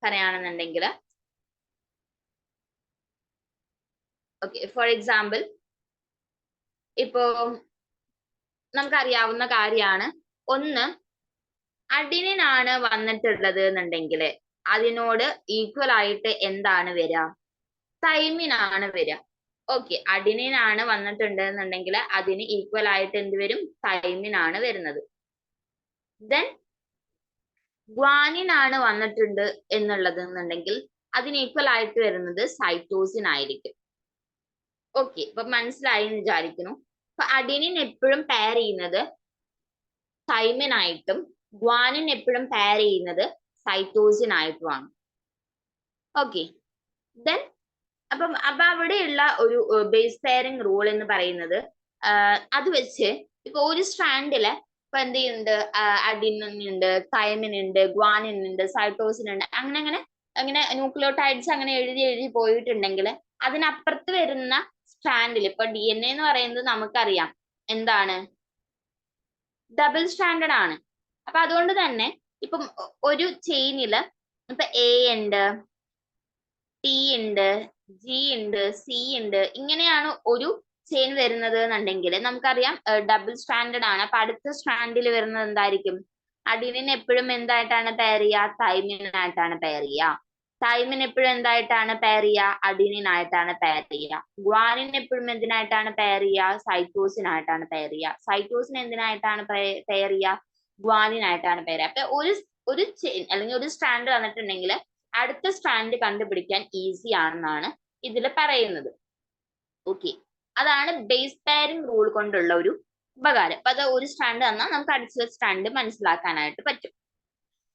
പറയുകയാണെന്നുണ്ടെങ്കിൽ, ഓക്കെ, ഫോർ എക്സാമ്പിൾ ഇപ്പോ നമുക്കറിയാവുന്ന കാര്യമാണ്, ഒന്ന് അഡിനിൻ ആണ് വന്നിട്ടുള്ളത് എന്നുണ്ടെങ്കിൽ അതിനോട് ഈക്വൽ ആയിട്ട് എന്താണ് വരിക? തൈമിൻ ആണ് വരിക. ഓക്കെ, അഡിനിൻ ആണ് വന്നിട്ടുണ്ട് എന്നുണ്ടെങ്കിൽ അതിന് ഈക്വൽ ആയിട്ട് എന്ത് വരും? തൈമിൻ ആണ് വരുന്നത്. ദെൻ ഗ്വാനിൻ ആണ് വന്നിട്ടുണ്ട് എന്നുള്ളത് എന്നുണ്ടെങ്കിൽ അതിന് ഈക്വൽ ആയിട്ട് വരുന്നത് സൈറ്റോസിൻ ആയിരിക്കും. ഓക്കെ, ഇപ്പൊ മനസ്സിലായി എന്ന് വിചാരിക്കുന്നു. അപ്പൊ അഡിനിൻ എപ്പോഴും പെയർ ചെയ്യുന്നത് തൈമിൻ ആയിട്ടും ഗ്വാനിൻ എപ്പോഴും പെയർ ചെയ്യുന്നത് സൈറ്റോസിൻ ആയിട്ടുമാണ്. ഓക്കെ, ദെൻ അപ്പൊ അവിടെയുള്ള ഒരു ബേസ് പെയറിംഗ് റൂൾ എന്ന് പറയുന്നത്, അത് വെച്ച് ഇപ്പൊ ഒരു സ്ട്രാൻഡില് ഇപ്പൊ എന്ത് ചെയ്യുന്നുണ്ട്? അഡിനിൻ ഉണ്ട്, തൈമിൻ ഉണ്ട്, ഗ്വാനിൻ ഉണ്ട്, സൈറ്റോസിൻ ഉണ്ട്, അങ്ങനെ ന്യൂക്ലിയോടൈഡ്സ് അങ്ങനെ എഴുതി പോയിട്ടുണ്ടെങ്കിൽ അതിനപ്പുറത്ത് വരുന്ന സ്ട്രാൻഡിൽ ഇപ്പൊ DNA എന്ന് പറയുന്നത് നമുക്കറിയാം എന്താണ്? ഡബിൾ സ്റ്റാൻഡേർഡ് ആണ്. അപ്പൊ അതുകൊണ്ട് തന്നെ ഇപ്പം ഒരു ചെയിനില് ഇപ്പൊ A ഉണ്ട്, T ഉണ്ട്, G ഉണ്ട്, C ഉണ്ട്, ഇങ്ങനെയാണ് ഒരു ചെയിൻ വരുന്നത് എന്നുണ്ടെങ്കിൽ നമുക്കറിയാം ഡബിൾ സ്റ്റാൻഡേർഡ് ആണ്. അപ്പൊ അടുത്ത സ്റ്റാൻഡിൽ വരുന്നത് എന്തായിരിക്കും? അഡിനിൻ എപ്പോഴും എന്തായിട്ടാണ് പെയർ ചെയ്യുക? തൈമിൻ ആയിട്ടാണ് പെയർ ചെയ്യുക. തൈമിൻ എപ്പോഴും എന്തായിട്ടാണ് പെയർ ചെയ്യുക? അഡിനിൻ ആയിട്ടാണ് പെയർ ചെയ്യുക. ഗ്വാനിൻ എപ്പോഴും എന്തിനായിട്ടാണ് പെയർ ചെയ്യുക? സൈറ്റോസിൻ ആയിട്ടാണ് പെയർ ചെയ്യുക. സൈറ്റോസിൻ എന്തിനായിട്ടാണ് പെയർ ചെയ്യുക? ഗ്വാനിൻ ആയിട്ടാണ് പെയർ ചെയ്യുക. അപ്പൊ ഒരു ചെയിൻ അല്ലെങ്കിൽ ഒരു സ്ട്രാൻഡ് വന്നിട്ടുണ്ടെങ്കിൽ അടുത്ത സ്ട്രാൻഡ് കണ്ടുപിടിക്കാൻ ഈസി ആണെന്നാണ് ഇതിൽ പറയുന്നത്. ഓക്കെ, അതാണ് ബേസ് പെയറിംഗ് റൂൾ കൊണ്ടുള്ള ഒരു ഉപകാരം. അപ്പൊ അത് ഒരു സ്ട്രാൻഡ് തന്നാൽ നമുക്ക് അടുത്ത സ്ട്രാൻഡ് മനസ്സിലാക്കാനായിട്ട് പറ്റും.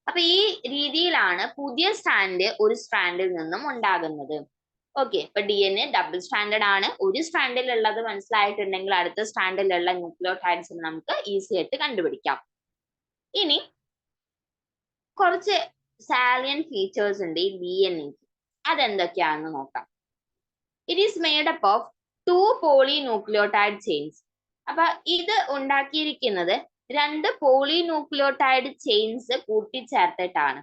അപ്പൊ ഈ രീതിയിലാണ് പുതിയ സ്ട്രാൻഡ് ഒരു സ്ട്രാൻഡിൽ നിന്നും ഉണ്ടാകുന്നത്. ഓക്കെ, ഇപ്പൊ DNA ഡബിൾ സ്റ്റാൻഡേർഡ് ആണ്. ഒരു സ്ട്രാൻഡിൽ ഉള്ളത് മനസ്സിലായിട്ടുണ്ടെങ്കിൽ അടുത്ത സ്ട്രാൻഡിലുള്ള ന്യൂക്ലിയോടൈഡ്സ് നമുക്ക് ഈസി ആയിട്ട് കണ്ടുപിടിക്കാം. ഇനി കുറച്ച് സാലിയൻ ഫീച്ചേഴ്സ് ഉണ്ട് ഈ DNA. അതെന്തൊക്കെയാണെന്ന് നോക്കാം. It is made up of 2 polynucleotide chains. അപ്പൊ ഇത് ഉണ്ടാക്കിയിരിക്കുന്നത് 2 പോളിന്യൂക്ലിയോടൈഡ് ചെയിൻസ് കൂട്ടിച്ചേർത്തിട്ടാണ്.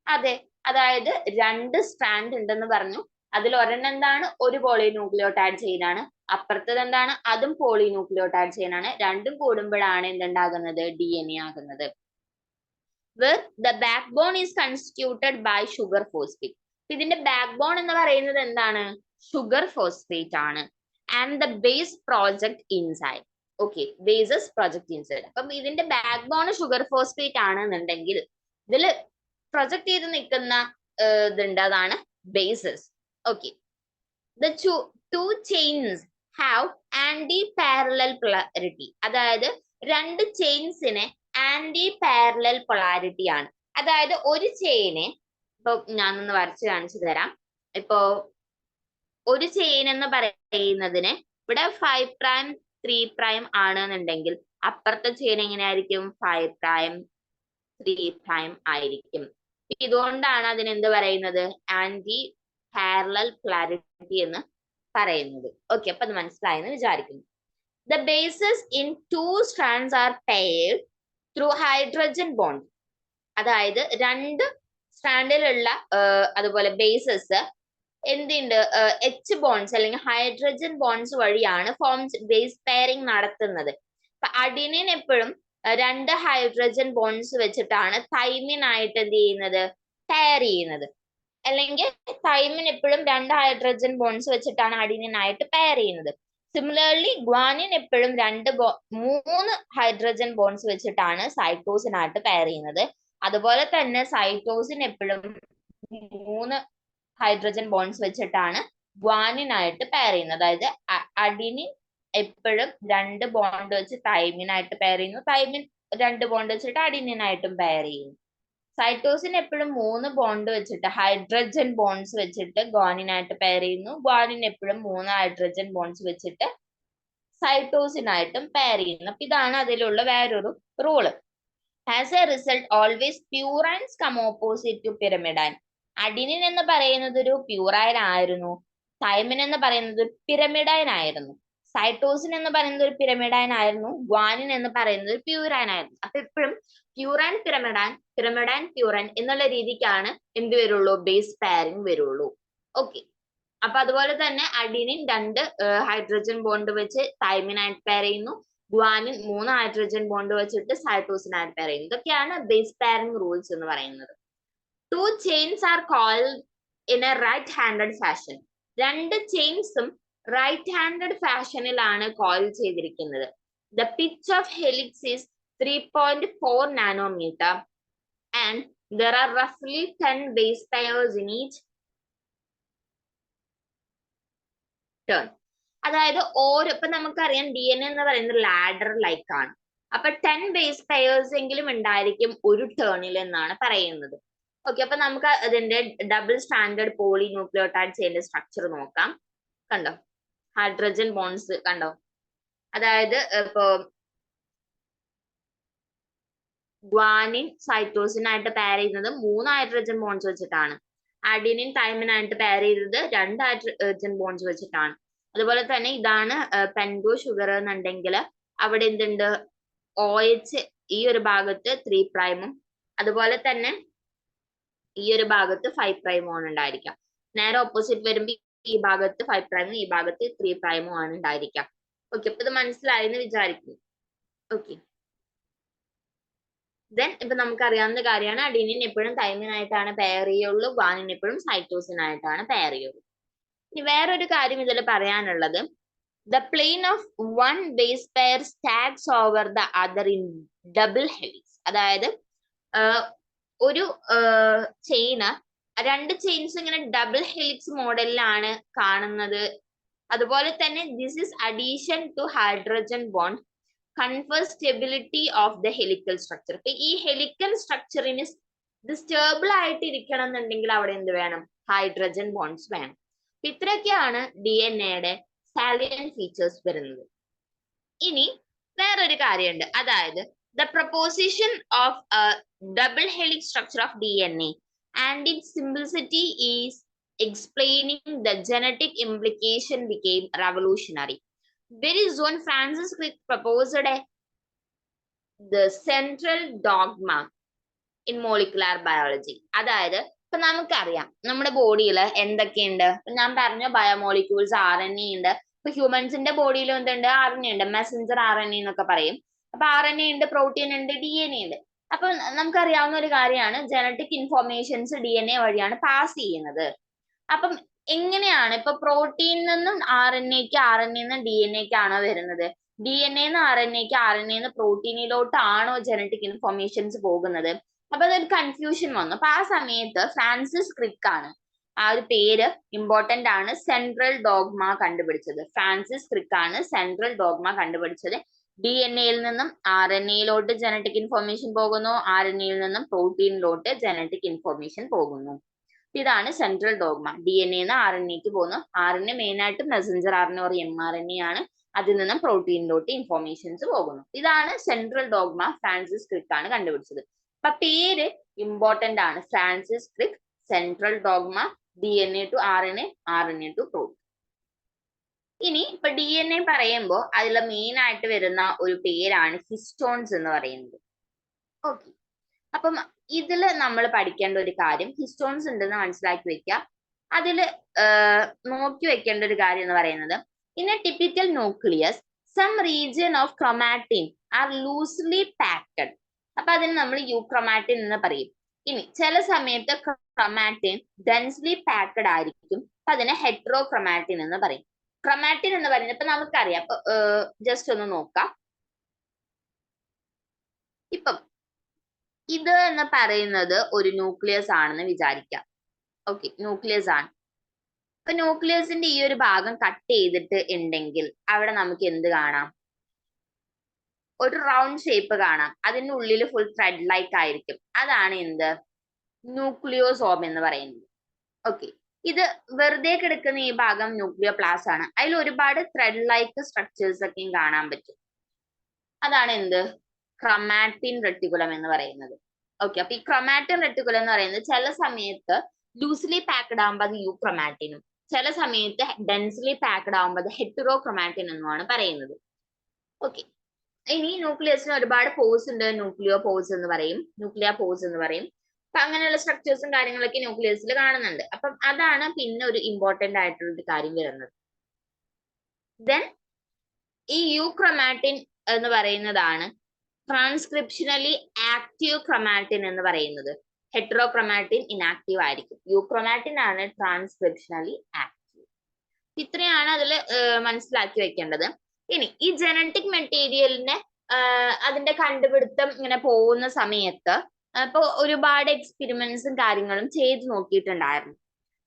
അതെ, അതായത് 2 സ്ട്രാൻഡ് ഉണ്ടെന്ന് പറഞ്ഞു. അതിൽ ഒരെണ്ണം എന്താണ്, ഒരു പോളിന്യൂക്ലിയോടൈഡ് ചെയിൻ ആണ്. അപ്പുറത്തത് എന്താണ്, അതും പോളിന്യൂക്ലിയോടൈഡ് ചെയിൻ ആണ്. രണ്ടും കൂടുമ്പോഴാണ് എന്തുണ്ടാകുന്നത്, DNA ആകുന്നത്. Where the backbone is constituted by sugar phosphate. ഇതിന്റെ backbone എന്ന് പറയുന്നത് എന്താണ്, sugar phosphate ആണ്. And the base project inside. Okay, bases project inside. അപ്പം ഇതിന്റെ backbone sugar phosphate ആണെന്നുണ്ടെങ്കിൽ ഇതിൽ പ്രൊജക്ട് ചെയ്ത് നിൽക്കുന്ന ഇതുണ്ട്, അതാണ് bases. Okay. The two chains have anti-parallel polarity. അതായത് രണ്ട് ചെയിൻസിനെ ആന്റി പാരലൽ പൊളാരിറ്റി ആണ്. അതായത് ഒരു ചെയിന്, ഇപ്പൊ ഞാനൊന്ന് വരച്ച് കാണിച്ചു തരാം. ഇപ്പോ ഒരു ചെയിൻ എന്ന് പറയുന്നതിന് ഇവിടെ 5 പ്രൈം 3 പ്രൈം ആണെന്നുണ്ടെങ്കിൽ അപ്പുറത്തെ ചെയിൻ എങ്ങനെയായിരിക്കും, 5 പ്രൈം 3 പ്രൈം ആയിരിക്കും. ഇതുകൊണ്ടാണ് അതിനെന്ത് പറയുന്നത്, ആന്റി പാരലൽ പൊളാരിറ്റി എന്ന് പറയുന്നത്. ഓക്കെ, അപ്പൊ അത് മനസ്സിലായെന്ന് വിചാരിക്കുന്നു. The bases in two strands are paired through hydrogen bond. അതായത് രണ്ട് സ്ട്രാൻഡിലുള്ള അതുപോലെ ബേസസ് എന്തുണ്ട്, എച്ച് ബോൺസ് അല്ലെങ്കിൽ ഹൈഡ്രജൻ ബോൺസ് വഴിയാണ് ബേസ് പെയറിംഗ് നടത്തുന്നത്. അപ്പൊ അഡിനിൻ എപ്പോഴും രണ്ട് ഹൈഡ്രജൻ ബോൺസ് വെച്ചിട്ടാണ് തൈമിൻ ആയിട്ട് എന്ത് ചെയ്യുന്നത്, പെയർ ചെയ്യുന്നത്. അല്ലെങ്കിൽ തൈമിൻ എപ്പോഴും രണ്ട് ഹൈഡ്രജൻ ബോൺസ് വെച്ചിട്ടാണ് അഡിനിൻ ആയിട്ട് പെയർ ചെയ്യുന്നത്. സിമിലർലി ഗ്വാനിൻ എപ്പോഴും മൂന്ന് ഹൈഡ്രജൻ ബോൺസ് വെച്ചിട്ടാണ് സൈറ്റോസിൻ ആയിട്ട് പെയർ ചെയ്യുന്നത്. അതുപോലെ തന്നെ സൈറ്റോസിൻ എപ്പോഴും 3 ഹൈഡ്രജൻ ബോൺസ് വെച്ചിട്ടാണ് ഗ്വാനിൻ ആയിട്ട് പെയർ ചെയ്യുന്നത്. അതായത് അഡിനിൻ എപ്പോഴും 2 ബോണ്ട് വെച്ച് തൈമിൻ ആയിട്ട് പെയർ ചെയ്യുന്നു, തൈമിൻ 2 ബോണ്ട് വെച്ചിട്ട് അഡിനിൻ ആയിട്ടും പെയർ ചെയ്യുന്നു. സൈറ്റോസിൻ എപ്പോഴും 3 ബോണ്ട് വെച്ചിട്ട് ഹൈഡ്രജൻ ബോൺസ് വെച്ചിട്ട് ഗ്വാനിൻ ആയിട്ട് പെയർ ചെയ്യുന്നു, ഗ്വാനിൻ എപ്പോഴും 3 ഹൈഡ്രജൻ ബോൺസ് വെച്ചിട്ട് സൈറ്റോസിൻ ആയിട്ടും പെയർ ചെയ്യുന്നു. അപ്പൊ ഇതാണ് അതിലുള്ള വേറൊരു rule. As a result always purines come opposite to pyrimidine. Adenine എന്ന് പറയുന്നത് ഒരു പ്യൂറൈൻ ആയിരുന്നു, തൈമിൻ എന്ന് പറയുന്നത് ഒരു പിരമിഡൈൻ ആയിരുന്നു, സൈറ്റോസിൻ എന്ന് പറയുന്നത് ഒരു പിരമിഡൈൻ ആയിരുന്നു, ഗ്വാനിൻ എന്ന് പറയുന്നത് ഒരു പ്യൂറൈൻ ആയിരുന്നു. അപ്പൊ എപ്പോഴും പ്യൂറൈൻ പിരമിഡൈൻ, പിരമിഡൈൻ പ്യൂറൈൻ എന്നുള്ള രീതിക്കാണ് എന്ത് വരുള്ളൂ, ബേസ് പെയറിംഗ് വരുള്ളൂ. ഓക്കെ, അപ്പൊ അതുപോലെ തന്നെ അഡിനിൻ 2 ഹൈഡ്രജൻ ബോണ്ട് വെച്ച് തൈമിൻ ആയിട്ട് പെയർ ചെയ്യുന്നു, ഗ്വാനിൻ 3 ഹൈഡ്രജൻ ബോണ്ട് വെച്ചിട്ട് സൈറ്റോസിൻ ആയിട്ട് പെയർ ചെയ്യുന്നു. ഇതൊക്കെയാണ് ബേസ് പെയറിംഗ് റൂൾസ് എന്ന് പറയുന്നത്. 2 chains are called in a right-handed fashion. 2 ചെയിൻസും റൈറ്റ് ഹാൻഡഡ് ഫാഷനിലാണ് കോയിൽ ചെയ്തിരിക്കുന്നത്. The pitch of helix is 3.4 nanometer and there are roughly 10 base pairs in each turn. അതായത് ഇപ്പൊ നമുക്കറിയാം DNA എന്ന് പറയുന്നത് ലാഡർ ലൈക്ക് ആണ്. അപ്പൊ 10 ബേസ് പെയർസ് എങ്കിലും ഉണ്ടായിരിക്കും ഒരു ടേണിൽ എന്നാണ് പറയുന്നത്. ഓക്കെ, അപ്പൊ നമുക്ക് അതിന്റെ ഡബിൾ സ്റ്റാൻഡേർഡ് പോളിന്യൂക്ലിയോടൈഡ് ചെയിന്റെ സ്ട്രക്ചർ നോക്കാം. കണ്ടോ, ഹൈഡ്രജൻ ബോൺസ് കണ്ടോ, അതായത് ഇപ്പോ ഗ്വാനിൻ സൈറ്റോസിൻ ആയിട്ട് പെയർ ചെയ്യുന്നത് 3 ഹൈഡ്രജൻ ബോൺസ് വെച്ചിട്ടാണ്, അഡിനിൻ തൈമിൻ ആയിട്ട് പെയർ ചെയ്തത് 2 ഹൈഡ്രജൻ ബോൺസ് വെച്ചിട്ടാണ്. അതുപോലെ തന്നെ ഇതാണ് പെൻഡോ ഷുഗർ എന്നുണ്ടെങ്കിൽ അവിടെ എന്തുണ്ട്, OH ഈ ഒരു ഭാഗത്ത് 3 പ്രൈമും അതുപോലെ തന്നെ ഈ ഒരു ഭാഗത്ത് 5 പ്രൈമും ആണ് ഉണ്ടായിരിക്കാം. നേരെ ഓപ്പോസിറ്റ് വരുമ്പോൾ ഈ ഭാഗത്ത് 5 പ്രൈമും ഈ ഭാഗത്ത് 3 പ്രൈമും ആണ് ഉണ്ടായിരിക്കാം. ഓക്കെ, അപ്പൊ ഇത് മനസ്സിലായെന്ന് വിചാരിക്കുന്നു. ഓക്കെ, ദെൻ ഇപ്പൊ നമുക്കറിയാവുന്ന കാര്യമാണ് അഡിനിൻ എപ്പോഴും തൈമിൻ ആയിട്ടാണ് പെയർ ചെയ്യുള്ളൂ, ഗ്വാനിൻ എപ്പോഴും സൈറ്റോസിൻ ആയിട്ടാണ് പെയർ ചെയ്യുള്ളൂ. ഇനി വേറൊരു കാര്യം ഇതിൽ പറയാനുള്ളത്, the plane of one base pair stacks over the other in double helix. അതായത് ഒരു ചെയിന് 2 ചെയിൻസ് ഇങ്ങനെ ഡബിൾ ഹെലിക്സ് മോഡലിലാണ് കാണുന്നത്. അതുപോലെ തന്നെ this is addition to hydrogen bond confers stability of the helical structure. ഇപ്പൊ ഈ ഹെലിക്കൽ സ്ട്രക്ചറിന് ഇത് സ്റ്റേബിൾ ആയിട്ട് ഇരിക്കണം എന്നുണ്ടെങ്കിൽ അവിടെ എന്ത് വേണം, ഹൈഡ്രജൻ ബോണ്ട്സ് വേണം. ഇത്രയൊക്കെയാണ് DNA-യുടെ സാലിയന്റ് ഫീച്ചേഴ്സ് വരുന്നത്. ഇനി വേറൊരു കാര്യമുണ്ട്, അതായത് the proposition of a double helix structure of DNA and its simplicity is explaining the genetic implication became revolutionary. Very soon Francis Crick proposed the central dogma in molecular biology. അതായത് അപ്പൊ നമുക്കറിയാം നമ്മുടെ ബോഡിയിൽ എന്തൊക്കെയുണ്ട്. ഞാൻ പറഞ്ഞു ബയോമോളിക്യൂൾസ് RNA ഉണ്ട്. ഇപ്പൊ ഹ്യൂമൻസിന്റെ ബോഡിയിൽ എന്തുണ്ട്? RNA ഉണ്ട്, മെസഞ്ചർ RNA എന്നൊക്കെ പറയും. അപ്പൊ RNA ഉണ്ട്, പ്രോട്ടീൻ ഉണ്ട്, DNA ഉണ്ട്. അപ്പൊ നമുക്കറിയാവുന്ന ഒരു കാര്യമാണ് ജനറ്റിക് ഇൻഫോർമേഷൻസ് DNA വഴിയാണ് പാസ് ചെയ്യുന്നത്. അപ്പം എങ്ങനെയാണ് ഇപ്പൊ പ്രോട്ടീനിൽ നിന്നും RNAക്ക്, RNA നിന്നും DNA ആണോ വരുന്നത്? DNA നിന്ന് RNAക്ക്, RNA നിന്ന് പ്രോട്ടീനിലോട്ടാണോ ജനറ്റിക് ഇൻഫോർമേഷൻസ് പോകുന്നത്? അപ്പൊ അതൊരു കൺഫ്യൂഷൻ വന്നു. അപ്പൊ ആ സമയത്ത് ഫ്രാൻസിസ് ക്രിക്ക് ആണ്, ആ ഒരു പേര് ഇമ്പോർട്ടന്റ് ആണ്, സെൻട്രൽ ഡോഗ്മ കണ്ടുപിടിച്ചത്. ഫ്രാൻസിസ് ക്രിക്ക് ആണ് സെൻട്രൽ ഡോഗ്മ കണ്ടുപിടിച്ചത്. DNA നിന്നും RNAയിലോട്ട് ജനറ്റിക് ഇൻഫോർമേഷൻ പോകുന്നു, RNAയിൽ നിന്നും പ്രോട്ടീനിലോട്ട് ജനറ്റിക് ഇൻഫോർമേഷൻ പോകുന്നു. ഇതാണ് സെൻട്രൽ ഡോഗ്മ. DNA നിന്ന് RNAക്ക് പോകുന്നു. RNA മെയിൻ ആയിട്ട് മെസഞ്ചർ RNA or mRNA ആണ്. അതിൽ നിന്നും പ്രോട്ടീനിലോട്ട് ഇൻഫോർമേഷൻസ് പോകുന്നു. ഇതാണ് സെൻട്രൽ ഡോഗ്മ. ഫ്രാൻസിസ് ക്രിക്ക് ആണ് കണ്ടുപിടിച്ചത്. അപ്പൊ പേര് ഇമ്പോർട്ടന്റ് ആണ്. Francis Crick, central dogma, DNA to RNA, RNA to protein. ഇനി ഇപ്പൊ DNA പറയുമ്പോൾ അതിൽ മെയിൻ ആയിട്ട് വരുന്ന ഒരു പേരാണ് ഹിസ്റ്റോൺസ് എന്ന് പറയുന്നത്. ഓക്കെ, അപ്പം ഇതില് നമ്മൾ പഠിക്കേണ്ട ഒരു കാര്യം, ഹിസ്റ്റോൺസ് ഉണ്ടെന്ന് മനസ്സിലാക്കി വെക്കുക. അതില് നോക്കി വെക്കേണ്ട ഒരു കാര്യം എന്ന് പറയുന്നത്, in a typical nucleus some region of chromatin are loosely packed. അപ്പൊ അതിന് നമ്മൾ യൂക്രോമാറ്റിൻ എന്ന് പറയും. ഇനി ചില സമയത്ത് ക്രോമാറ്റിൻ ഡെൻസ്ലി പാക്ഡ് ആയിരിക്കും. അപ്പൊ അതിനെ ഹെറ്ററോക്രോമാറ്റിൻ എന്ന് പറയും. ക്രോമാറ്റിൻ എന്ന് പറയുന്നത് ഇപ്പൊ നമുക്കറിയാം. അപ്പൊ ജസ്റ്റ് ഒന്ന് നോക്കാം. ഇപ്പം ഇത് എന്ന് പറയുന്നത് ഒരു ന്യൂക്ലിയസ് ആണെന്ന് വിചാരിക്കാം. ഓക്കെ, ന്യൂക്ലിയസ് ആണ്. ഇപ്പൊ ന്യൂക്ലിയസിന്റെ ഈ ഒരു ഭാഗം കട്ട് ചെയ്തിട്ട് ഉണ്ടെങ്കിൽ അവിടെ നമുക്ക് എന്ത് കാണാം? ഒരു റൗണ്ട് ഷേപ്പ് കാണാം. അതിന്റെ ഉള്ളിൽ ഫുൾ ത്രെഡ് ലൈക്ക് ആയിരിക്കും. അതാണ് എന്ത്? ന്യൂക്ലിയോസോം എന്ന് പറയുന്നത്. ഓക്കെ, ഇത് വെറുതെ കിടക്കുന്ന ഈ ഭാഗം ന്യൂക്ലിയോപ്ലാസ്റ്റ് ആണ്. അതിൽ ഒരുപാട് ത്രെഡ് ലൈക്ക് സ്ട്രക്ചേഴ്സ് ഒക്കെയും കാണാൻ പറ്റും. അതാണ് എന്ത്? ക്രോമാറ്റിൻ റെട്ടിക്കുലം എന്ന് പറയുന്നത്. ഓക്കെ, അപ്പൊ ഈ ക്രോമാറ്റിൻ റെട്ടിക്കുലം എന്ന് പറയുന്നത് ചില സമയത്ത് ലൂസ്ലി പാക്ഡ് ആകുമ്പോൾ അത് യൂക്രോമാറ്റിനും, ചില സമയത്ത് ഡെൻസ്ലി പാക്ഡ് ആകുമ്പോൾ അത് ഹെറ്ററോക്രോമാറ്റിൻ എന്നുമാണ് പറയുന്നത്. ഓക്കെ, ഇനി ന്യൂക്ലിയസിന് ഒരുപാട് പോഴ്സ് ഉണ്ട്. ന്യൂക്ലിയോ പോഴ്സ് എന്ന് പറയും, ന്യൂക്ലിയ പോഴ്സ് എന്ന് പറയും. അപ്പൊ അങ്ങനെയുള്ള സ്ട്രക്ചേഴ്സും കാര്യങ്ങളൊക്കെ ന്യൂക്ലിയസിൽ കാണുന്നുണ്ട്. അപ്പം അതാണ് പിന്നെ ഒരു ഇമ്പോർട്ടന്റ് ആയിട്ടുള്ള ഒരു കാര്യം വരുന്നത്. ദെൻ ഈ യൂക്രോമാറ്റിൻ എന്ന് പറയുന്നതാണ് ട്രാൻസ്ക്രിപ്ഷനലി ആക്റ്റീവ് ക്രോമാറ്റിൻ എന്ന് പറയുന്നത്. ഹെറ്ററോക്രോമാറ്റിൻ ഇനാക്റ്റീവ് ആയിരിക്കും. യൂക്രോമാറ്റിൻ ആണ് ട്രാൻസ്ക്രിപ്ഷനലി ആക്റ്റീവ്. ഇത്രയാണ് അതിൽ മനസ്സിലാക്കി വെക്കേണ്ടത്. ഇനി ഈ ജനറ്റിക് മെറ്റീരിയലിനെ അതിന്റെ കണ്ടുപിടുത്തം ഇങ്ങനെ പോകുന്ന സമയത്ത് ഇപ്പൊ ഒരുപാട് എക്സ്പെരിമെന്റ്സും കാര്യങ്ങളും ചെയ്ത് നോക്കിയിട്ടുണ്ടായിരുന്നു.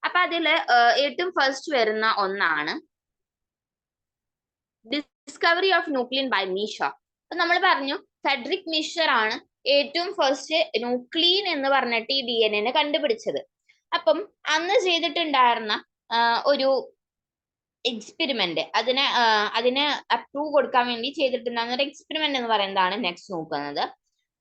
അപ്പൊ അതില് ഏറ്റവും ഫസ്റ്റ് വരുന്ന ഒന്നാണ് discovery of nuclein by Meesha. അപ്പൊ നമ്മൾ പറഞ്ഞു ഫെഡറിക് മിഷർ ആണ് ഏറ്റവും ഫസ്റ്റ് ന്യൂക്ലിയൻ എന്ന് പറഞ്ഞിട്ട് ഈ DNA കണ്ടുപിടിച്ചത്. അപ്പം അന്ന് ചെയ്തിട്ടുണ്ടായിരുന്ന ഒരു എക്സ്പെരിമെന്റ്, അതിന് അപ്രൂവ് കൊടുക്കാൻ വേണ്ടി ചെയ്തിട്ടുണ്ടായിരുന്ന ഒരു എക്സ്പെരിമെന്റ് എന്ന് പറയുന്നതാണ് നെക്സ്റ്റ് നോക്കുന്നത്.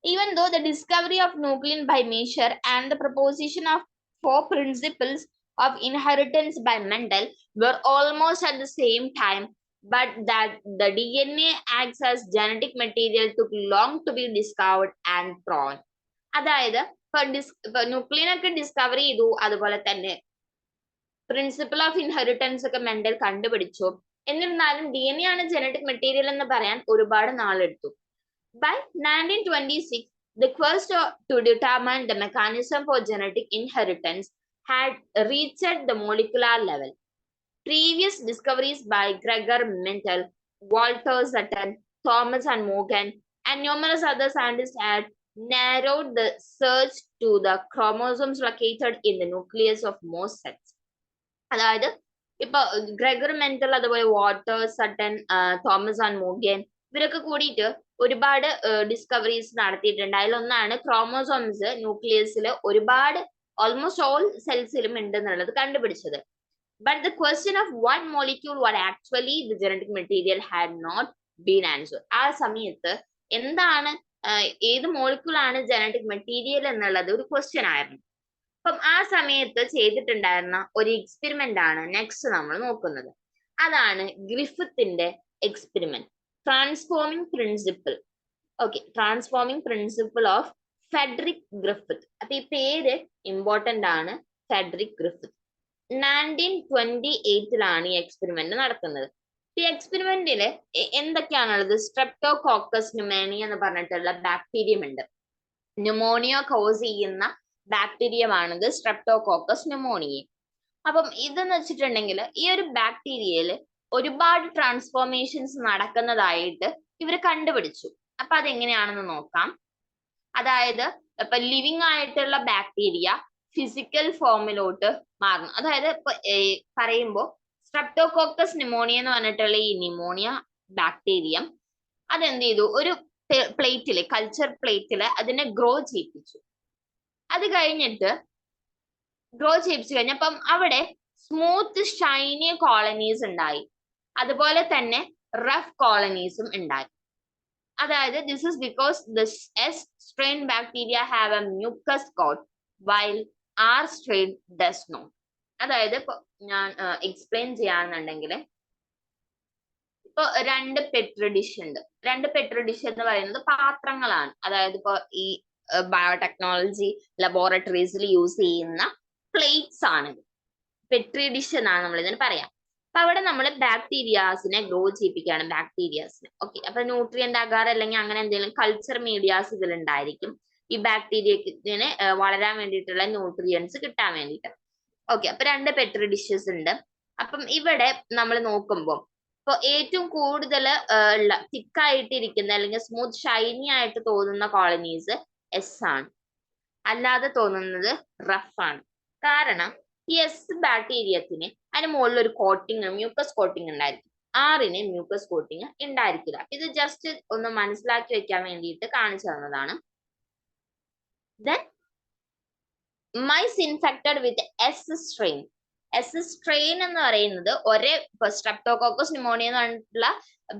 Even though the discovery of nuclein by Miescher and the proposition of 4 principles of inheritance by Mendel were almost at the same time, but that the DNA acts as genetic material took long to be discovered and proven. അതായത് ഇപ്പൊ ന്യൂക്ലിയൻ ഒക്കെ ഡിസ്കവർ ചെയ്തു, അതുപോലെ തന്നെ പ്രിൻസിപ്പിൾ ഓഫ് ഇൻഹെറിറ്റൻസ് ഒക്കെ മെൻഡൽ കണ്ടുപിടിച്ചു. എന്നിരുന്നാലും DNA ആണ് ജനറ്റിക് മെറ്റീരിയൽ എന്ന് പറയാൻ ഒരുപാട് നാളെടുത്തു. By 1926, the quest to determine the mechanism for genetic inheritance had reached the molecular level. Previous discoveries by Gregor Mendel, Walter Sutton, Thomas and Morgan, and numerous other scientists had narrowed the search to the chromosomes located in the nucleus of most cells. അതായത് ഇപ്പൊ ഗ്രെഗർ മെന്റൽ, അതുപോലെ Walter Sutton, Thomas and Morgan, ഇവരൊക്കെ കൂടിയിട്ട് ഒരുപാട് ഡിസ്കവറീസ് നടത്തിയിട്ടുണ്ട്. അതിലൊന്നാണ് ക്രോമോസോംസ് ന്യൂക്ലിയസിൽ ഒരുപാട് ഓൾമോസ്റ്റ് ഓൾ സെൽസിലും ഉണ്ട് എന്നുള്ളത് കണ്ടുപിടിച്ചത്. But the question of what molecule what actually the genetic material had not been answer. ആ സമയത്ത് എന്താണ്, ഏത് മോളിക്യൂൾ ആണ് ജനറ്റിക് മെറ്റീരിയൽ എന്നുള്ളത് ഒരു ക്വസ്റ്റ്യൻ ആയിരുന്നു. അപ്പം ആ സമയത്ത് ചെയ്തിട്ടുണ്ടായിരുന്ന ഒരു എക്സ്പെരിമെന്റ് ആണ് നെക്സ്റ്റ് നമ്മൾ നോക്കുന്നത്. അതാണ് ഗ്രിഫിത്തിന്റെ experiment, transforming principle. Okay, transforming principle of Federico Griffith. അപ്പൊ ഈ പേര് ഇമ്പോർട്ടന്റ് ആണ്, ഫെഡറിക് ഗ്രിഫിത്ത്. 1928 ഈ എക്സ്പെരിമെന്റ് നടക്കുന്നത്. ഈ എക്സ്പെരിമെന്റില് എന്തൊക്കെയാണുള്ളത്? സ്ട്രെപ്റ്റോകോക്കസ് ന്യൂമോണിയ എന്ന് പറഞ്ഞിട്ടുള്ള ബാക്ടീരിയം ഉണ്ട്. ന്യൂമോണിയ കോസ് ചെയ്യുന്ന ബാക്ടീരിയമാണിത്, സ്ട്രെപ്റ്റോകോക്കസ് ന്യൂമോണിയ. അപ്പം ഇതെന്ന് വെച്ചിട്ടുണ്ടെങ്കിൽ ഈ ഒരു ബാക്ടീരിയയിൽ ഒരുപാട് ട്രാൻസ്ഫോർമേഷൻസ് നടക്കുന്നതായിട്ട് ഇവർ കണ്ടുപിടിച്ചു. അപ്പൊ അതെങ്ങനെയാണെന്ന് നോക്കാം. അതായത് ഇപ്പൊ ലിവിങ് ആയിട്ടുള്ള ബാക്ടീരിയ ഫിസിക്കൽ ഫോമിലോട്ട് മാറുന്നു. അതായത് ഇപ്പൊ പറയുമ്പോൾ സ്ട്രെപ്റ്റോകോക്കസ് ന്യൂമോണിയ എന്ന് പറഞ്ഞിട്ടുള്ള ഈ ന്യൂമോണിയ ബാക്ടീരിയം അതെന്ത് ചെയ്തു, ഒരു പ്ലേറ്റില്, കൾച്ചർ പ്ലേറ്റില് അതിനെ ഗ്രോ ചെയ്യിപ്പിച്ചു. അത് കഴിഞ്ഞിട്ട് ഗ്രോ ചെയ്യിപ്പിച്ചു കഴിഞ്ഞപ്പം അവിടെ സ്മൂത്ത് ഷൈനി കോളനീസ് ഉണ്ടായി, അതുപോലെ തന്നെ റഫ് കോളനീസും ഉണ്ടായി. അതായത് this is because this S strain bacteria have a mucus coat while R strain does not. അതായത് ഇപ്പൊ ഞാൻ എക്സ്പ്ലെയിൻ ചെയ്യാന്നുണ്ടെങ്കിൽ, ഇപ്പൊ രണ്ട് പെട്രി ഡിഷ് ഉണ്ട്. രണ്ട് പെട്രി ഡിഷ് എന്ന് പറയുന്നത് പാത്രങ്ങളാണ്. അതായത് ഇപ്പൊ ഈ ബയോടെക്നോളജി ലബോറട്ടറീസിൽ യൂസ് ചെയ്യുന്ന പ്ലേറ്റ്സ് ആണ്. പെട്രി ഡിഷ് എന്നാണ് നമ്മൾ ഇതിന് പറയാം. അപ്പൊ അവിടെ നമ്മൾ ബാക്ടീരിയാസിനെ ഗ്രോ ചെയ്യിപ്പിക്കുകയാണ്, ബാക്ടീരിയാസിനെ. ഓക്കെ, അപ്പൊ ന്യൂട്രിയന്റ് അഗാർ അല്ലെങ്കിൽ അങ്ങനെ എന്തെങ്കിലും കൾച്ചർ മീഡിയാസ് ഇതിലുണ്ടായിരിക്കും ഈ ബാക്ടീരിയത്തിന് വളരാൻ വേണ്ടിയിട്ടുള്ള ന്യൂട്രിയൻസ് കിട്ടാൻ വേണ്ടിയിട്ട്. ഓക്കെ, അപ്പൊ രണ്ട് പെട്രി ഡിഷസ് ഉണ്ട്. അപ്പം ഇവിടെ നമ്മൾ നോക്കുമ്പോൾ ഇപ്പൊ ഏറ്റവും കൂടുതൽ ഉള്ള തിക്കായിട്ടിരിക്കുന്ന അല്ലെങ്കിൽ സ്മൂത്ത് ഷൈനി ആയിട്ട് തോന്നുന്ന കോളനീസ് എസ് ആണ്, അല്ലാതെ തോന്നുന്നത് റഫ് ആണ്. കാരണം ഈ എസ് ബാക്ടീരിയത്തിന് അതിന് മുകളിൽ ഒരു കോട്ടിങ്, മ്യൂക്കസ് കോട്ടിങ് ഉണ്ടായിരിക്കും. ആറിന് മ്യൂക്കസ് കോട്ടിങ് ഉണ്ടായിരിക്കില്ല. ഇത് ജസ്റ്റ് ഒന്ന് മനസ്സിലാക്കി വെക്കാൻ വേണ്ടിയിട്ട് കാണിച്ചു തന്നതാണ്. Then mice infected with S strain. S strain എന്ന് പറയുന്നത് ഒരേ സ്ട്രെപ്റ്റോകോക്കസ് ന്യൂമോണിയ എന്ന് പറഞ്ഞിട്ടുള്ള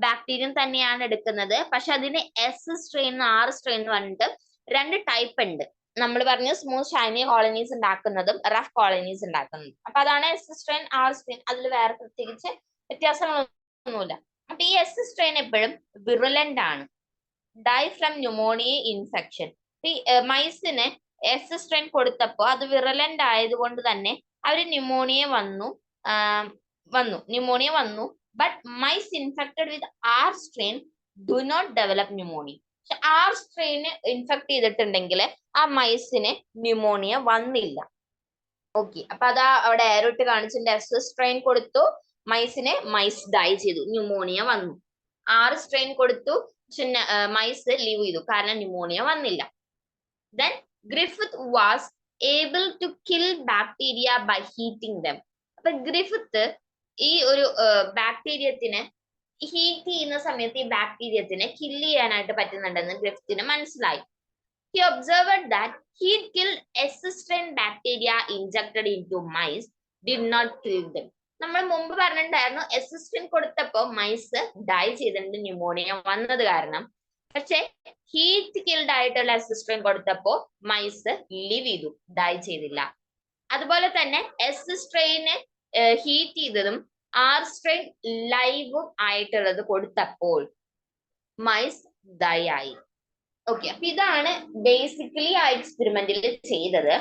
ബാക്ടീരിയം തന്നെയാണ് എടുക്കുന്നത്. പക്ഷെ അതിന് എസ് സ്ട്രെയിൻ, ആർ സ്ട്രെയിൻ എന്ന് പറഞ്ഞിട്ട് രണ്ട് ടൈപ്പ് ഉണ്ട്. നമ്മൾ പറഞ്ഞു സ്മൂത്ത് ഷൈനി കോളനീസ് ഉണ്ടാക്കുന്നതും റഫ് കോളനീസ് ഉണ്ടാക്കുന്നതും. അപ്പൊ അതാണ് എസ് സ്ട്രെയിൻ, ആർ സ്ട്രെയിൻ. അതിൽ വേറെ പ്രത്യേകിച്ച് വ്യത്യാസങ്ങളൊന്നുമില്ല. അപ്പൊ ഈ എസ് സ്ട്രെയിൻ എപ്പോഴും വിറുലന്റ് ആണ്, ഡൈ ഫ്രം ന്യൂമോണിയ ഇൻഫെക്ഷൻ. ഈ മൈസിന് എസ് സ്ട്രെയിൻ കൊടുത്തപ്പോ അത് വിറലന്റ് ആയതുകൊണ്ട് തന്നെ അവര് ന്യൂമോണിയ വന്നു. But mice infected with R strain do not develop pneumonia. പക്ഷെ ആർ സ്ട്രെയിന് ഇൻഫെക്ട് ചെയ്തിട്ടുണ്ടെങ്കിൽ ആ മൈസിന് ന്യൂമോണിയ വന്നില്ല. ഓക്കെ, അപ്പൊ അതാ അവിടെ ഏറോട്ട് കാണിച്ചിട്ടുണ്ട്. എസ് സ്ട്രെയിൻ കൊടുത്തു, മൈസ് ഡൈ ചെയ്തു, ന്യൂമോണിയ വന്നു. ആർ സ്ട്രെയിൻ കൊടുത്തു, മൈസ് ലീവ് ചെയ്തു, കാരണം ന്യൂമോണിയ വന്നില്ല. Then Griffith was able to kill bacteria by heating them. അപ്പൊ ഗ്രിഫിത്ത് ഈ ഒരു ബാക്ടീരിയത്തിനെ ഹീറ്റ് ചെയ്യുന്ന സമയത്ത് ഈ ബാക്ടീരിയത്തിനെ കില്ല് ചെയ്യാനായിട്ട് പറ്റുന്നുണ്ടെന്ന് ഗ്രിഫിത്തിന് മനസ്സിലായി. He observed that heat killed S strain bacteria injected into mice did not kill them. നമ്മൾ മുമ്പ് പറഞ്ഞിട്ടുണ്ടായിരുന്നു എസ് സ്ട്രെയിൻ കൊടുത്തപ്പോ മൈസ് ഡൈ ചെയ്തിട്ടുണ്ട്, ന്യൂമോണിയ വന്നത് കാരണം. പക്ഷെ ഹീറ്റ് കിൽഡ് ആയിട്ടുള്ള എസ് സ്ട്രെയിൻ കൊടുത്തപ്പോ മൈസ് ലിവ് ചെയ്തു, ഡൈ ചെയ്തില്ല. അതുപോലെ തന്നെ എസ് സ്ട്രെയിന് ഹീറ്റ് ചെയ്തതും ആർ സ്ട്രെയിൻ ലൈവും ആയിട്ടുള്ളത് കൊടുത്തപ്പോൾ മൈസ് ഡൈ ആയി. ഓക്കെ, അപ്പൊ ഇതാണ് ബേസിക്കലി ആ എക്സ്പെരിമെന്റിൽ ചെയ്തത്.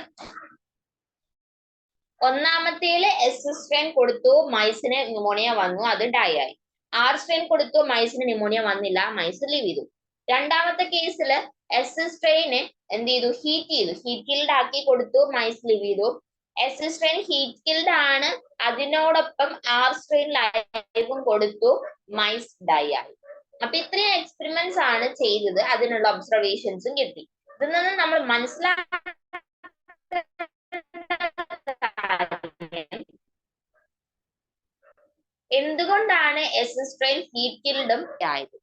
ഒന്നാമത്തേല് എസ് സ്ട്രെയിൻ കൊടുത്തു, മൈസിന് ന്യൂമോണിയ വന്നു, അത് ഡൈ ആയി. ആർ സ്ട്രെയിൻ കൊടുത്തു, മൈസിന് ന്യൂമോണിയ വന്നില്ല, മൈസ് ലീവ് ചെയ്തു. രണ്ടാമത്തെ കേസില് എസ് സ്ട്രെയിന് എന്ത് ചെയ്തു, ഹീറ്റ് കിൽഡ് ആക്കി കൊടുത്തു, മൈസ് ലീവ് ചെയ്തു. എസ് സ്ട്രെയിൻ ഹീറ്റ് കിൽഡ് ആണ്, അതിനോടൊപ്പം ആർ സ്ട്രെയിൻ ലൈവും കൊടുത്തു, മൈസ് ഡൈ ആയി. അപ്പൊ ഇത്രയും എക്സ്പെരിമെന്റ്സ് ആണ് ചെയ്തത്, അതിനുള്ള ഒബ്സർവേഷൻസും കിട്ടി. ഇതിൽ നിന്ന് നമ്മൾ മനസ്സിലാക്കാൻ എന്തുകൊണ്ടാണ് എസ് സ്ട്രെയിൻ ഹീറ്റ് കിൽഡും ആയത്.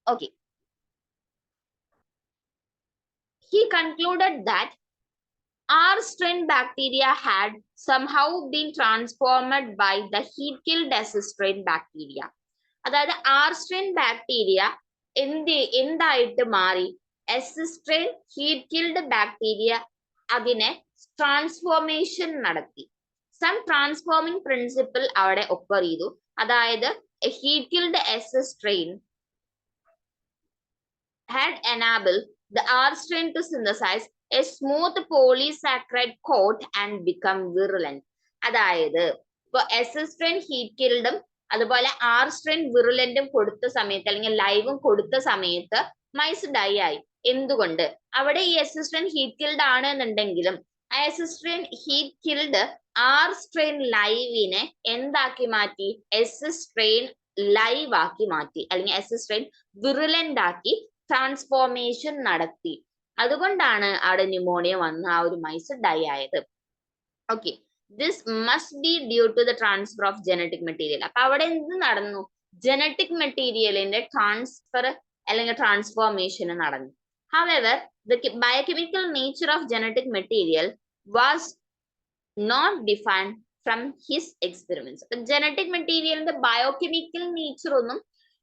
Okay, he concluded that R strain bacteria had somehow been transformed by the heat-killed S strain bacteria. അതായത് ആർ സ്ട്രെയിൻ ബാക്ടീരിയ എന്തായിട്ട് മാറി, S strain heat killed bacteria അതിനെ ട്രാൻസ്ഫോർമേഷൻ നടത്തി. സം ട്രാൻസ്ഫോമിംഗ് പ്രിൻസിപ്പിൾ അവിടെ ഒക്കർ ചെയ്തു. അതായത് heat killed S strain had enabled the R strain to synthesize a smooth polysaccharide coat and become virulent. അതായത് ഇപ്പൊ എസ് സ്ട്രെയിൻ ഹീറ്റ് കിൽഡും അതുപോലെ ആർ സ്ട്രെയിൻ വിറുലന്റും കൊടുത്ത സമയത്ത് അല്ലെങ്കിൽ ലൈവും കൊടുത്ത സമയത്ത് മൈസ് ഡൈ ആയി. എന്തുകൊണ്ട്? അവിടെ ഈ എസ് സ്ട്രെയിൻ ഹീറ്റ് കിൽഡ് ആണ് എന്നുണ്ടെങ്കിലും ആ S strain heat killed R strain ലൈവിനെ എന്താക്കി മാറ്റി? എസ് സ്ട്രെയിൻ ലൈവ് ആക്കി മാറ്റി, അല്ലെങ്കിൽ എസ് സ്ട്രെയിൻ വിറുലന്റ് ആക്കി ട്രാൻസ്ഫോർമേഷൻ നടത്തി. അതുകൊണ്ടാണ് അവിടെ ന്യൂമോണിയ വന്ന് ആ ഒരു മൈസ് ഡൈ ആയത്. Okay, this must be due to the transfer of genetic material. അപ്പൊ അവിടെ എന്ത് നടന്നു? ജനറ്റിക് മെറ്റീരിയലിന്റെ ട്രാൻസ്ഫർ അല്ലെങ്കിൽ ട്രാൻസ്ഫോർമേഷൻ നടന്നു. However, the biochemical nature of genetic material was not defined from his experiments. Genetic മെറ്റീരിയലിന്റെ ബയോകെമിക്കൽ നേച്ചർ ഒന്നും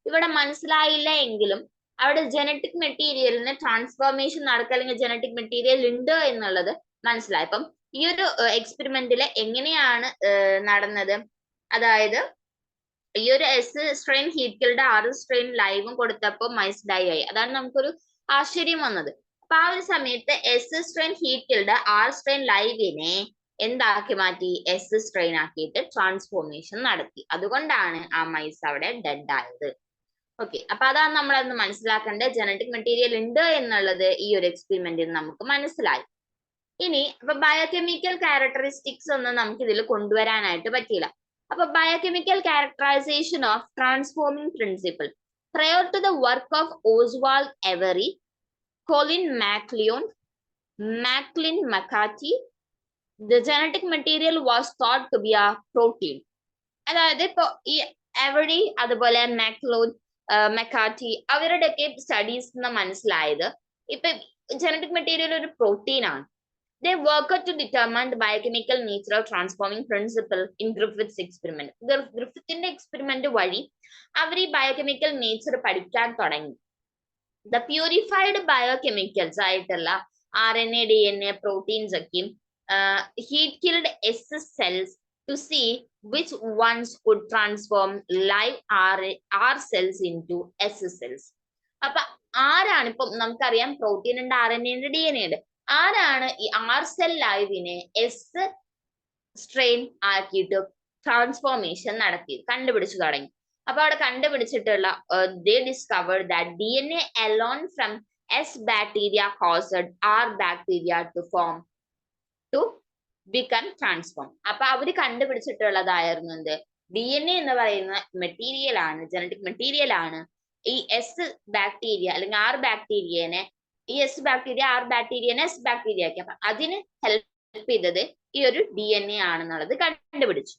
ഇവിടെ മനസ്സിലായില്ല എങ്കിലും അവിടെ ജനറ്റിക് മെറ്റീരിയലിന് ട്രാൻസ്ഫോർമേഷൻ നടക്കുക അല്ലെങ്കിൽ ജനറ്റിക് മെറ്റീരിയൽ ഉണ്ട് എന്നുള്ളത് മനസ്സിലായി. അപ്പം ഈ ഒരു എക്സ്പെരിമെന്റില് എങ്ങനെയാണ് നടന്നത്? അതായത് ഈ ഒരു S strain heat R strain ലൈവും കൊടുത്തപ്പോൾ മൈസ് ഡൈ ആയി. അതാണ് നമുക്കൊരു ആശ്ചര്യം വന്നത്. അപ്പൊ ആ ഒരു സമയത്ത് S strain heat R strain ലൈവിനെ എന്താക്കി മാറ്റി? എസ് സ്ട്രെയിൻ ആക്കിയിട്ട് ട്രാൻസ്ഫോർമേഷൻ നടത്തി. അതുകൊണ്ടാണ് ആ മൈസ് അവിടെ ഡെഡ് ആയത്. ഓക്കെ, അപ്പൊ അതാണ് നമ്മളന്ന് മനസ്സിലാക്കേണ്ടത്. ജനറ്റിക് മെറ്റീരിയൽ ഉണ്ട് എന്നുള്ളത് ഈ ഒരു എക്സ്പെരിമെന്റിൽ നമുക്ക് മനസ്സിലായി. ഇനി അപ്പൊ ബയോകെമിക്കൽ ക്യാരക്ടറിസ്റ്റിക്സ് ഒന്നും നമുക്ക് ഇതിൽ കൊണ്ടുവരാനായിട്ട് പറ്റില്ല. അപ്പൊ biochemical characterisation of transforming principle. Prior to the work of Oswald Avery, Colin MacLeod, Macklin McCarthy, the genetic material was thought to be a protein. അതായത് ഇപ്പൊ ഈ എവറി അതുപോലെ മാക്ലോഡ് മെക്കാർട്ടി അവരുടെയൊക്കെ സ്റ്റഡീസ് മനസ്സിലായത് ഇപ്പൊ ജനറ്റിക് മെറ്റീരിയൽ ഒരു പ്രോട്ടീൻ ആണ്. They worked to determine the biochemical nature of transforming principle in Griffith's experiment. ഗ്രിഫിത്തിന്റെ എക്സ്പെരിമെന്റ് വഴി അവർ ഈ ബയോകെമിക്കൽ നേച്ചർ പഠിക്കാൻ തുടങ്ങി. The purified biochemicals ആയിട്ടുള്ള RNA, DNA, പ്രോട്ടീൻസ് ഒക്കെയും heat killed S cells to see which ones could transform live R cells into S cells. അപ്പൊ ആരാണ് ഇപ്പം നമുക്കറിയാം പ്രോട്ടീൻ ഉണ്ട്, RNA ഉണ്ട്, DNA ഉണ്ട്. ആരാണ് ഈ ആർ സെൽ ലൈവിനെ എസ് സ്ട്രെയിൻ ആക്കിയിട്ട് ട്രാൻസ്ഫോർമേഷൻ നടത്തിയത്, കണ്ടുപിടിച്ചു തുടങ്ങി. അപ്പൊ അവിടെ കണ്ടുപിടിച്ചിട്ടുള്ള they discovered that DNA alone from S bacteria caused R bacteria to become transformed. അപ്പൊ അവര് കണ്ടുപിടിച്ചിട്ടുള്ളതായിരുന്നു എന്ത്? DNA എന്ന് പറയുന്ന മെറ്റീരിയൽ ആണ്, ജനറ്റിക് മെറ്റീരിയൽ ആണ് ഈ എസ് ബാക്ടീരിയ അല്ലെങ്കിൽ ആർ ബാക്ടീരിയനെ ഈ എസ് ബാക്ടീരിയ ആർ ബാക്ടീരിയനെ എസ് ബാക്ടീരിയ ആക്കി. അപ്പൊ അതിന് ഹെൽപ്പ് ചെയ്തത് ഈ ഒരു DNA ആണെന്നുള്ളത് കണ്ടുപിടിച്ചു.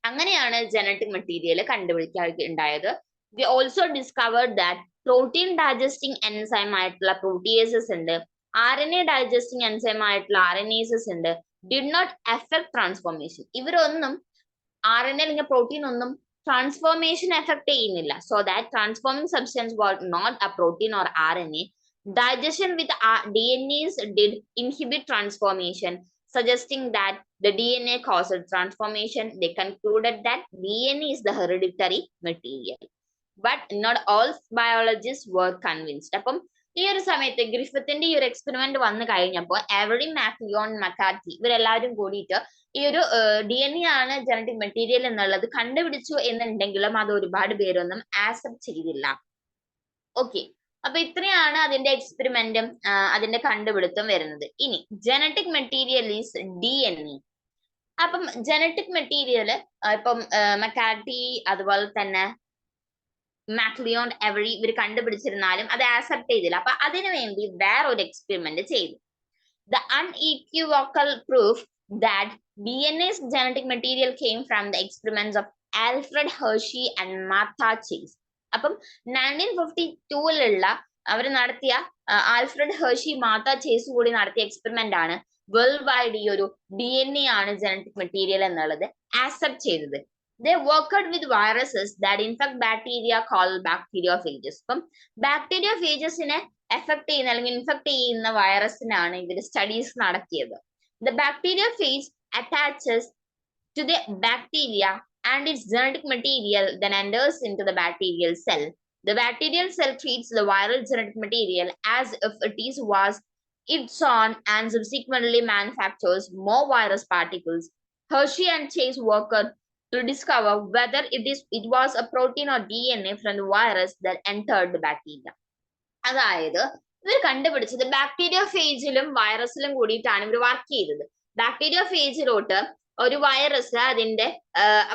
അങ്ങനെയാണ് ജനറ്റിക് മെറ്റീരിയൽ കണ്ടുപിടിക്കാനുണ്ടായത്. We also discovered that protein digesting enzyme ആയിട്ടുള്ള പ്രോട്ടിയേസസ് ഉണ്ട്, RNA ഡൈജസ്റ്റിംഗ് എൻസൈം ആയിട്ടുള്ള RNases ഉണ്ട്. Did not effect transformation. ഇവരൊന്നും RNA അല്ലെങ്കിൽ പ്രോട്ടീൻ ഒന്നും ട്രാൻസ്ഫോർമേഷൻ എഫക്ട് ചെയ്യുന്നില്ല. So that transforming substance was not a protein or RNA. Digestion with DNAs did inhibit transformation, suggesting that the DNA caused transformation. They concluded that DNA is the hereditary material. But not all biologists were convinced. അപ്പം ഈ ഒരു സമയത്ത് ഗ്രിഫിത്തിന്റെ ഈ ഒരു എക്സ്പെരിമെന്റ് വന്നു കഴിഞ്ഞപ്പോൾ എവറി, മാക്ലിയോൺ, മക്കാർത്തി ഇവരെല്ലാവരും കൂടിയിട്ട് ഈ ഒരു DNA ആണ് ജനറ്റിക് മെറ്റീരിയൽ എന്നുള്ളത് കണ്ടുപിടിച്ചു എന്നുണ്ടെങ്കിലും അത് ഒരുപാട് പേരൊന്നും ആക്സെപ്റ്റ് ചെയ്തില്ല. ഓക്കെ, അപ്പൊ ഇത്രയാണ് അതിന്റെ എക്സ്പെരിമെന്റും അതിന്റെ കണ്ടുപിടുത്തം വരുന്നത്. ഇനി ജനറ്റിക് മെറ്റീരിയൽ ഈസ് DNA. അപ്പം ജനറ്റിക് മെറ്റീരിയൽ ഇപ്പം മക്കാർട്ടി അതുപോലെ തന്നെ മാക്ലിയോൺ, എവറി ഇവർ കണ്ടുപിടിച്ചിരുന്നാലും അത് ആക്സെപ്റ്റ് ചെയ്തില്ല. അപ്പൊ അതിനു വേണ്ടി വേറെ ഒരു എക്സ്പെരിമെന്റ് ചെയ്തു. The unequivocal proof that DNA's genetic material came from the experiments of Alfred Hershey and Martha Chase. അപ്പം 1952 അവർ നടത്തിയ ആൽഫ്രഡ് ഹെർഷി, മാർത്ത ചേസ് കൂടി നടത്തിയ എക്സ്പെരിമെന്റ് ആണ് വേൾഡ് വൈഡ് ഈ ഒരു DNA ആണ് ജനറ്റിക് മെറ്റീരിയൽ എന്നുള്ളത് ആക്സെപ്റ്റ് ചെയ്തത്. They worked with viruses that infect bacteria called bacteriophages. അപ്പം ബാക്ടീരിയോഫേജസിനെ എഫക്ട് ചെയ്യുന്ന അല്ലെങ്കിൽ ഇൻഫെക്ട് ചെയ്യുന്ന വൈറസിനാണ് ഇവർ സ്റ്റഡീസ് നടത്തിയത്. The bacteriophage attaches to the bacteria and its genetic material then enters into the bacterial cell. The bacterial cell treats the viral genetic material as if it was its own and subsequently manufactures more virus particles. Hershey and Chase worked to discover whether it was a protein or DNA from the virus that entered the bacteria. അതായത് ഇവർ കണ്ടുപിടിച്ചത് ബാക്ടീരിയ ഫേജിലും വൈറസിലും കൂടിയിട്ടാണ് ഇവർ വർക്ക് ചെയ്തത്. ബാക്ടീരിയ ഫേജിലോട്ട് ഒരു വൈറസ് അതിന്റെ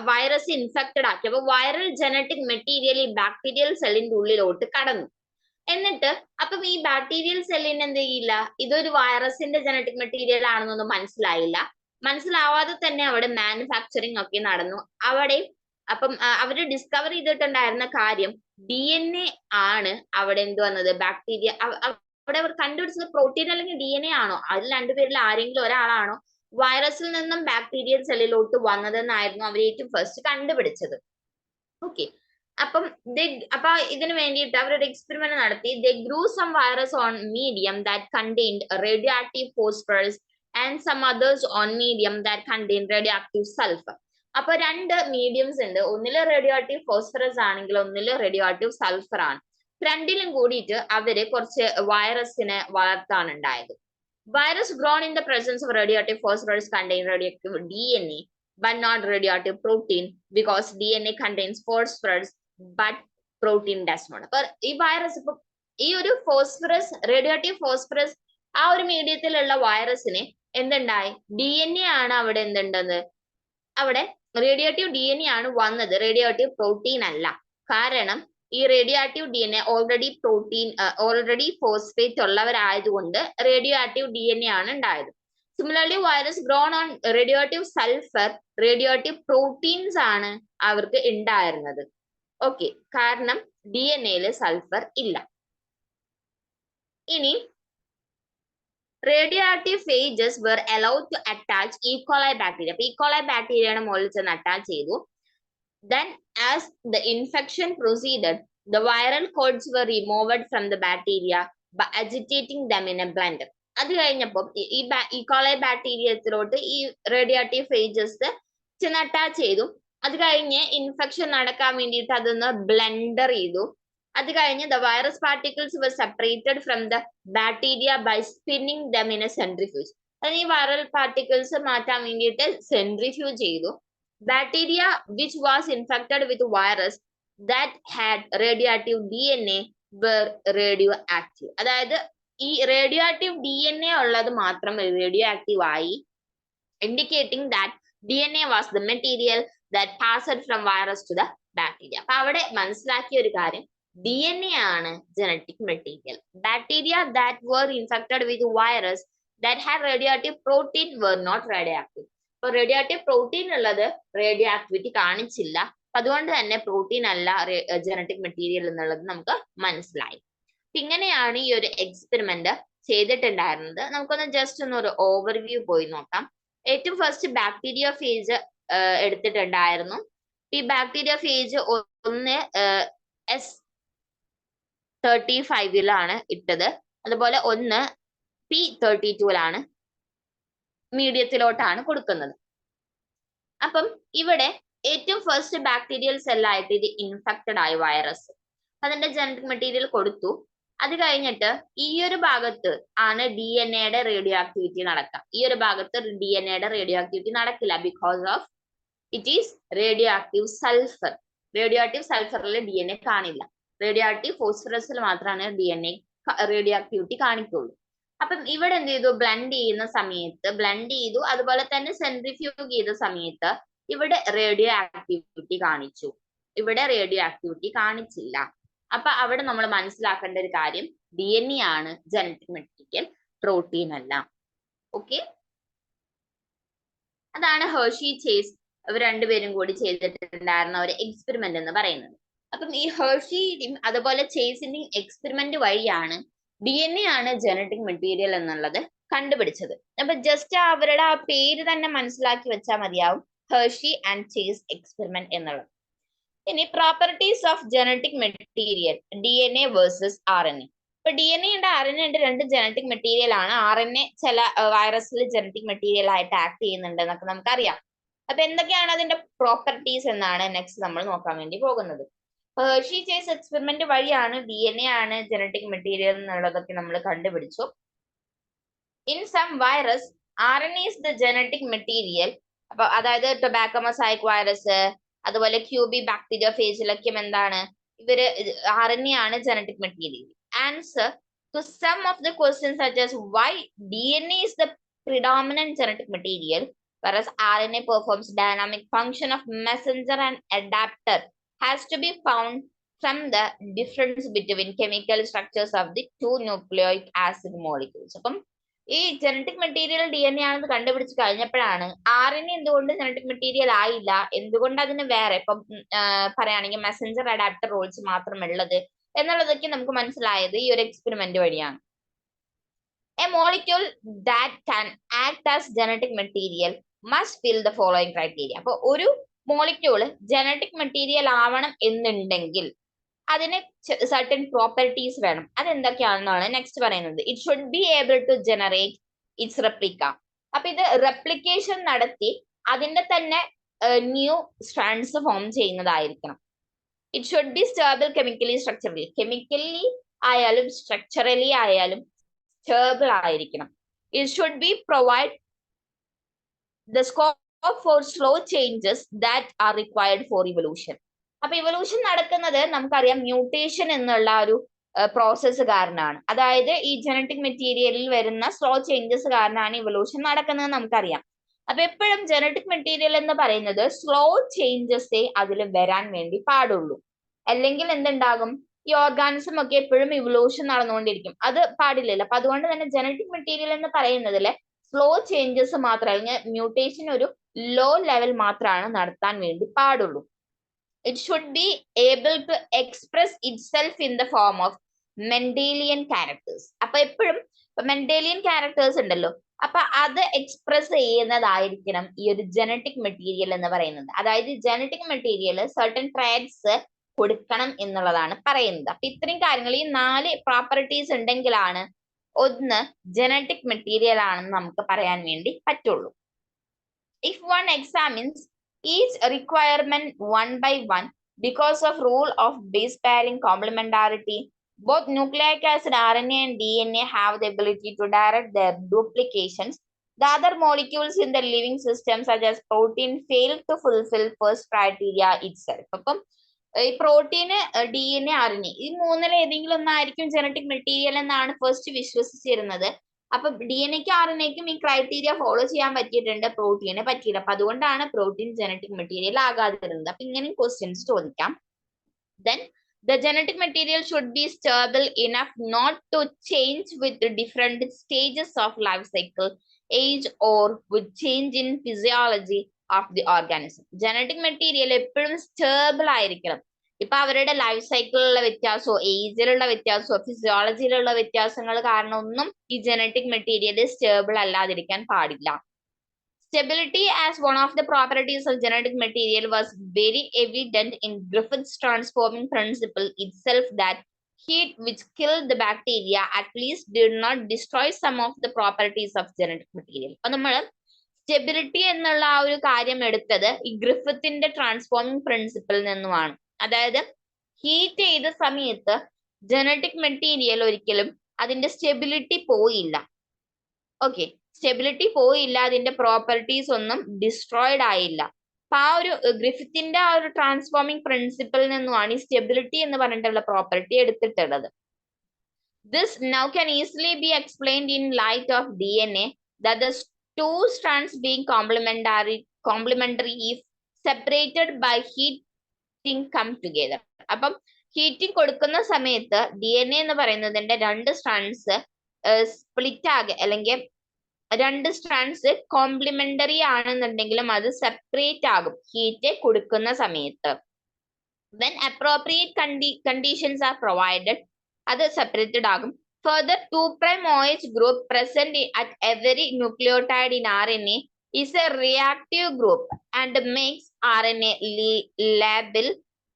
വൈറസ് ഇൻഫെക്റ്റഡ് ആക്കി. അപ്പൊ വൈറൽ ജനറ്റിക് മെറ്റീരിയൽ ഈ ബാക്ടീരിയൽ സെല്ലിന്റെ ഉള്ളിലോട്ട് കടന്നു. എന്നിട്ട് അപ്പം ഈ ബാക്ടീരിയൽ സെല്ലിന് എന്ത് ചെയ്യില്ല, ഇതൊരു വൈറസിന്റെ ജനറ്റിക് മെറ്റീരിയൽ ആണെന്നൊന്നും മനസ്സിലായില്ല. മനസ്സിലാവാതെ തന്നെ അവിടെ മാനുഫാക്ചറിങ് ഒക്കെ നടന്നു. അവിടെ അപ്പം അവര് ഡിസ്കവർ ചെയ്തിട്ടുണ്ടായിരുന്ന കാര്യം DNA ആണ് അവിടെ എന്ത് വന്നത്, ബാക്ടീരിയ. അവിടെ അവർ കണ്ടുപിടിച്ചത് പ്രോട്ടീൻ അല്ലെങ്കിൽ DNA ആണോ, അതിൽ രണ്ടുപേരിൽ ആരെങ്കിലും ഒരാളാണോ വൈറസിൽ നിന്നും ബാക്ടീരിയൽ സെല്ലിലോട്ട് വന്നതെന്നായിരുന്നു അവർ ഏറ്റവും ഫസ്റ്റ് കണ്ടുപിടിച്ചത്. ഓക്കെ, അപ്പം അപ്പൊ ഇതിനു വേണ്ടിയിട്ട് അവരൊരു എക്സ്പെരിമെന്റ് നടത്തി. They grew some virus on medium that contained radioactive phosphorus and some others on medium that contained radioactive sulphur. അപ്പൊ രണ്ട് മീഡിയംസ് ഉണ്ട്, ഒന്നില് റേഡിയോ ആക്റ്റീവ് ഫോസ്ഫറസ് ആണെങ്കിൽ ഒന്നില് റേഡിയോ ആക്റ്റീവ് സൾഫർ ആണ്. രണ്ടിലും കൂടിയിട്ട് അവര് കുറച്ച് വൈറസിനെ വളർത്താണ് ഉണ്ടായത്. Virus grown in the presence of radioactive phosphorus contain radioactive DNA but not radioactive protein because DNA contains phosphorus but protein does not. അപ്പൊ ഈ വൈറസ് ഇപ്പൊ ഈ ഒരു ഫോസ്ഫറസ്, റേഡിയോ ആക്റ്റീവ് ഫോസ്ഫറസ് ആ ഒരു മീഡിയത്തിലുള്ള വൈറസിന് എന്തുണ്ടായി, DNA ആണ് അവിടെ എന്തുണ്ടെന്ന്, അവിടെ റേഡിയോ ആക്റ്റീവ് DNA ആണ് വന്നത്, റേഡിയോ ആക്റ്റീവ് പ്രോട്ടീൻ അല്ല. കാരണം ഈ radioactive DNA already phosphate ഉള്ളവരായതുകൊണ്ട് റേഡിയോ ആക്റ്റീവ് DNA ആണ് ഉണ്ടായത്. Similarly, virus grown on radioactive sulfur, radioactive proteins ആണ് അവർക്ക് ഉണ്ടായിരുന്നത്. ഓക്കെ, കാരണം DNA-യില് സൾഫർ ഇല്ല. ഇനി radioactive phages were allowed to attach E. coli bacteria. അപ്പൊ E. coli ബാക്ടീരിയയുടെ മുകളിൽ ചെന്ന് അറ്റാച്ച് ചെയ്തു. Then as the infection proceeded, the viral coats were removed from the bacteria by agitating them in a blender. അത് കഴിഞ്ഞപ്പോൾ ഈ E. coli ബാക്ടീരിയത്തിലോട്ട് ഈ റേഡിയോ ആക്റ്റീവ് ഫേജസ് ചെന്ന് അറ്റാച്ച് ചെയ്തു. അത് കഴിഞ്ഞ് ഇൻഫെക്ഷൻ നടക്കാൻ വേണ്ടിയിട്ട് അതൊന്ന് ബ്ലെൻഡർ ചെയ്തു. അത് കഴിഞ്ഞ് the virus particles were separated from the bacteria by spinning them in a centrifuge. അത് ഈ വൈറൽ പാർട്ടിക്കിൾസ് മാറ്റാൻ വേണ്ടിയിട്ട് സെൻട്രിഫ്യൂജ് ചെയ്തു. Bacteria which was infected with virus that had radioactive DNA were radioactive. അതായത് ഈ റേഡിയോ ആക്റ്റീവ് DNA ഉള്ളത് മാത്രം റേഡിയോ ആക്റ്റീവ് ആയി, indicating that DNA was the material that passed from virus to the bacteria. അപ്പൊ അവിടെ മനസ്സിലാക്കിയ ഒരു കാര്യം, DNA ആണ് genetic material. Bacteria that were infected with virus that had radioactive protein were not radioactive. അപ്പൊ റേഡിയോ ആക്റ്റീവ് പ്രോട്ടീൻ ഉള്ളത് റേഡിയോ ആക്ടിവിറ്റി കാണിച്ചില്ല. അതുകൊണ്ട് തന്നെ പ്രോട്ടീൻ അല്ല ജനറ്റിക് മെറ്റീരിയൽ എന്നുള്ളത് നമുക്ക് മനസ്സിലായി. ഇങ്ങനെയാണ് ഈ ഒരു എക്സ്പെരിമെന്റ് ചെയ്തിട്ടുണ്ടായിരുന്നത്. നമുക്കൊന്ന് ജസ്റ്റ് ഒരു ഓവർവ്യൂ പോയി നോക്കാം. ഏറ്റവും ഫസ്റ്റ് ബാക്ടീരിയ ഫേജ് എടുത്തിട്ടുണ്ടായിരുന്നു. ഈ ബാക്ടീരിയ ഫേജ് ഒന്ന് S35 ഇട്ടത്, അതുപോലെ ഒന്ന് P32 മീഡിയത്തിലോട്ടാണ് കൊടുക്കുന്നത്. അപ്പം ഇവിടെ ഏറ്റവും ഫസ്റ്റ് ബാക്ടീരിയൽ സെല്ലായിട്ട് ഇത് ഇൻഫെക്റ്റഡ് ആയ വൈറസ് അതിന്റെ ജനറ്റിക് മെറ്റീരിയൽ കൊടുത്തു. അത് കഴിഞ്ഞിട്ട് ഈ ഒരു ഭാഗത്ത് ആണ് DNA-യുടെ റേഡിയോ ആക്ടിവിറ്റി നടക്കുക. ഈ ഒരു ഭാഗത്ത് DNA-യുടെ റേഡിയോ ആക്ടിവിറ്റി നടക്കില്ല, because of it is radioactive sulphur. Radioactive സൾഫറിൽ DNA കാണില്ല, റേഡിയോ ആക്റ്റീവ് ഫോസ്ഫറസിൽ മാത്രമാണ് DNA റേഡിയോ ആക്ടിവിറ്റി കാണിക്കുള്ളൂ. അപ്പം ഇവിടെ എന്ത് ചെയ്തു, ബ്ലെൻഡ് ചെയ്യുന്ന സമയത്ത് ബ്ലെൻഡ് ചെയ്തു, അതുപോലെ തന്നെ സെൻട്രിഫ്യൂഗ് ചെയ്ത സമയത്ത് ഇവിടെ റേഡിയോ ആക്ടിവിറ്റി കാണിച്ചു, ഇവിടെ റേഡിയോ ആക്ടിവിറ്റി കാണിച്ചില്ല. അപ്പൊ അവിടെ നമ്മൾ മനസ്സിലാക്കേണ്ട ഒരു കാര്യം, DNA ആണ് ജനറ്റിക് മെറ്റീരിയൽ, പ്രോട്ടീൻ അല്ല. ഓക്കെ, അതാണ് ഹെർഷി ചേസ് ഇവർ രണ്ടുപേരും കൂടി ചെയ്തിട്ടുണ്ടായിരുന്ന ഒരു എക്സ്പെരിമെന്റ് എന്ന് പറയുന്നത്. അപ്പം ഈ ഹെർഷിയുടെയും അതുപോലെ ചേസിന്റെയും എക്സ്പെരിമെന്റ് വഴിയാണ് DNA ആണ് ജനറ്റിക് മെറ്റീരിയൽ എന്നുള്ളത് കണ്ടുപിടിച്ചത്. അപ്പൊ ജസ്റ്റ് അവരുടെ ആ പേര് തന്നെ മനസ്സിലാക്കി വെച്ചാൽ മതിയാവും, ഹെർഷി ആൻഡ് ചേസ് എക്സ്പെരിമെന്റ് എന്നുള്ളത്. ഇനി properties of genetic material DNA versus RNA. ഇപ്പൊ DNA ഉണ്ട്, RNA ഉണ്ട്, രണ്ട് ജനറ്റിക് മെറ്റീരിയൽ ആണ്. RNA ചില വൈറസിൽ ജനറ്റിക് മെറ്റീരിയൽ ആയിട്ട് ആക്ട് ചെയ്യുന്നുണ്ട് എന്നൊക്കെ നമുക്കറിയാം. അപ്പൊ എന്തൊക്കെയാണ് അതിന്റെ പ്രോപ്പർട്ടീസ് എന്നാണ് നെക്സ്റ്റ് നമ്മൾ നോക്കാൻ വേണ്ടി പോകുന്നത്. ഹെർഷി ചേസ് എക്സ്പെരിമെന്റ് വഴിയാണ് DNA ആണ് ജനറ്റിക് മെറ്റീരിയൽ എന്നുള്ളതൊക്കെ നമ്മൾ കണ്ടുപിടിച്ചു. In some virus RNA is the genetic material. അപ്പൊ അതായത് ടൊബാക്കോ മൊസൈക്ക് വൈറസ്, അതുപോലെ ക്യൂബി ബാക്ടീരിയ ഫേസിലൊക്കെ എന്താണ് ഇവര് RNA ആണ് genetic material. Answer to some of the questions such as why DNA is the predominant genetic material, whereas RNA performs dynamic function of messenger and adapter, has to be found from the difference between chemical structures of the two nucleic acid molecules. അപ്പം ഈ ജനറ്റിക് മെറ്റീരിയൽ DNA ആണെന്ന് കണ്ടുപിടിച്ച് കഴിഞ്ഞപ്പോഴാണ് RNA എന്തുകൊണ്ട് ജനറ്റിക് മെറ്റീരിയൽ ആയില്ല, എന്തുകൊണ്ട് അതിന് വേറെ ഇപ്പം പറയുകയാണെങ്കിൽ മെസഞ്ചർ അഡാപ്റ്റർ റോൾസ് മാത്രമുള്ളത് എന്നുള്ളതൊക്കെ നമുക്ക് മനസ്സിലായത് ഈ ഒരു എക്സ്പെരിമെന്റ് വഴിയാണ്. A molecule that can act as genetic material must fill the following criteria. അപ്പൊ ഒരു മോളിക്യൂള് ജനറ്റിക് മെറ്റീരിയൽ ആവണം എന്നുണ്ടെങ്കിൽ അതിന് സർട്ടൻ പ്രോപ്പർട്ടീസ് വേണം. അതെന്തൊക്കെയാണെന്നാണ് നെക്സ്റ്റ് പറയുന്നത്. It should be able to generate its replica. അപ്പൊ ഇത് റെപ്ലിക്കേഷൻ നടത്തി അതിന്റെ തന്നെ ന്യൂ സ്ട്രാൻഡ്സ് ഫോം ചെയ്യുന്നതായിരിക്കണം. It should be stable chemically structurally. Chemically ആയാലും സ്ട്രക്ചറലി ആയാലും സ്റ്റേബിൾ ആയിരിക്കണം. It should be provide the scope for slow changes that are required for evolution. അപ്പൊ ഇവല്യൂഷൻ നടക്കുന്നത് നമുക്കറിയാം മ്യൂട്ടേഷൻ എന്നുള്ള ഒരു പ്രോസസ്സ് കാരണമാണ്. അതായത് ഈ ജനറ്റിക് മെറ്റീരിയലിൽ വരുന്ന സ്ലോ ചേഞ്ചസ് കാരണമാണ് ഇവല്യൂഷൻ നടക്കുന്നത് നമുക്കറിയാം. അപ്പൊ എപ്പോഴും ജനറ്റിക് മെറ്റീരിയൽ എന്ന് പറയുന്നത് സ്ലോ ചേഞ്ചസേ അതിൽ വരാൻ വേണ്ടി പാടുള്ളൂ. അല്ലെങ്കിൽ എന്തുണ്ടാകും, ഈ ഓർഗാനിസം ഒക്കെ എപ്പോഴും ഇവല്യൂഷൻ നടന്നുകൊണ്ടിരിക്കും, അത് പാടില്ലല്ലോ. അപ്പൊ അതുകൊണ്ട് തന്നെ ജനറ്റിക് മെറ്റീരിയൽ എന്ന് പറയുന്നതിൽ സ്ലോ ചേഞ്ചസ് മാത്രം, അല്ലെങ്കിൽ മ്യൂട്ടേഷൻ ഒരു ലോ ലെവൽ മാത്രമാണ് നടത്താൻ വേണ്ടി പാടുള്ളൂ. It should be able to express itself in the form of Mendelian characters. അപ്പൊ എപ്പോഴും മെൻഡേലിയൻ ക്യാരക്ടേഴ്സ് ഉണ്ടല്ലോ, അപ്പൊ അത് എക്സ്പ്രസ് ചെയ്യുന്നതായിരിക്കണം ഈ ഒരു ജനറ്റിക് മെറ്റീരിയൽ എന്ന് പറയുന്നത്. അതായത് ജനറ്റിക് മെറ്റീരിയൽ സർട്ടൻ ട്രേറ്റ്സ് കൊടുക്കണം എന്നുള്ളതാണ് പറയുന്നത്. അപ്പൊ ഇത്രയും കാര്യങ്ങൾ, ഈ 4 പ്രോപ്പർട്ടീസ് ഉണ്ടെങ്കിലാണ് ഒന്ന് ജനറ്റിക് മെറ്റീരിയൽ ആണെന്ന് നമുക്ക് പറയാൻ വേണ്ടി പറ്റുള്ളൂ. If one examines each requirement one by one because of rule of base pairing complementarity, both nucleic acid RNA and DNA have the ability to direct their duplications. The other molecules in the living system such as protein fail to fulfill first criteria itself. അപ്പം ഈ പ്രോട്ടീന്, DNA, RNA ഈ മൂന്നിൽ ഏതെങ്കിലും ഒന്നായിരിക്കും ജനറ്റിക് മെറ്റീരിയൽ എന്നാണ് ഫസ്റ്റ് വിശ്വസിച്ചിരുന്നത്. അപ്പൊ DNA-ക്കും RNA-ക്കും ഈ ക്രൈറ്റീരിയ ഫോളോ ചെയ്യാൻ പറ്റിയിട്ടുണ്ട്, പ്രോട്ടീനെ പറ്റിയില്ല. അപ്പൊ അതുകൊണ്ടാണ് പ്രോട്ടീൻ ജനറ്റിക് മെറ്റീരിയൽ ആകാതിരുന്നത്. അപ്പൊ ഇങ്ങനെയും ക്വസ്റ്റ്യൻസ് ചോദിക്കാം. Then the genetic material should be stable enough not to change with the different stages of life cycle, age, or with change in physiology of the organism. Genetic material എപ്പോഴും സ്റ്റേബിൾ ആയിരിക്കണം. ഇപ്പൊ അവരുടെ ലൈഫ് സൈക്കിളിലുള്ള വ്യത്യാസമോ ഏജിലുള്ള വ്യത്യാസമോ ഫിസിയോളജിയിലുള്ള വ്യത്യാസങ്ങൾ കാരണം ഒന്നും ഈ ജനറ്റിക് മെറ്റീരിയൽ സ്റ്റേബിൾ അല്ലാതിരിക്കാൻ പാടില്ല. Stability as one of the properties of genetic material was very evident in Griffith's transforming principle itself, that heat which killed the bacteria at least did not destroy some of the properties of genetic material. അപ്പൊ നമ്മൾ സ്റ്റെബിലിറ്റി എന്നുള്ള ആ ഒരു കാര്യം എടുത്തത് ഈ ഗ്രിഫിത്തിന്റെ ട്രാൻസ്ഫോമിംഗ് പ്രിൻസിപ്പിൾ നിന്നുമാണ്. അതായത് ഹീറ്റ് ചെയ്ത സമയത്ത് ജനറ്റിക് മെറ്റീരിയൽ ഒരിക്കലും അതിന്റെ സ്റ്റെബിലിറ്റി പോയില്ല. ഓക്കെ, സ്റ്റെബിലിറ്റി പോയില്ല, അതിന്റെ പ്രോപ്പർട്ടീസ് ഒന്നും ഡിസ്ട്രോയിഡ് ആയില്ല. അപ്പൊ ആ ഒരു ഗ്രിഫിത്തിന്റെ ആ ഒരു ട്രാൻസ്ഫോമിംഗ് പ്രിൻസിപ്പിളിൽ നിന്നുമാണ് ഈ സ്റ്റെബിലിറ്റി എന്ന് പറഞ്ഞിട്ടുള്ള പ്രോപ്പർട്ടി എടുത്തിട്ടുള്ളത്. This now can easily be explained in light of DNA, that the two strands being complementary if separated by heating come together. അപ്പം ഹീറ്റിംഗ് കൊടുക്കുന്ന സമയത്ത് DNA എന്ന് പറയുന്നതിന്റെ 2 സ്ട്രാൻഡ്സ് സ്പ്ലിറ്റ് ആകുക, അല്ലെങ്കിൽ 2 സ്ട്രാൻഡ്സ് കോംപ്ലിമെന്ററി ആണെന്നുണ്ടെങ്കിലും അത് സെപ്പറേറ്റ് ആകും ഹീറ്റ് കൊടുക്കുന്ന സമയത്ത്. When appropriate conditions are provided, അത് സെപ്പറേറ്റഡ് ആകും. Further, 2' OH group present at every nucleotide in RNA is a reactive group and makes RNA labile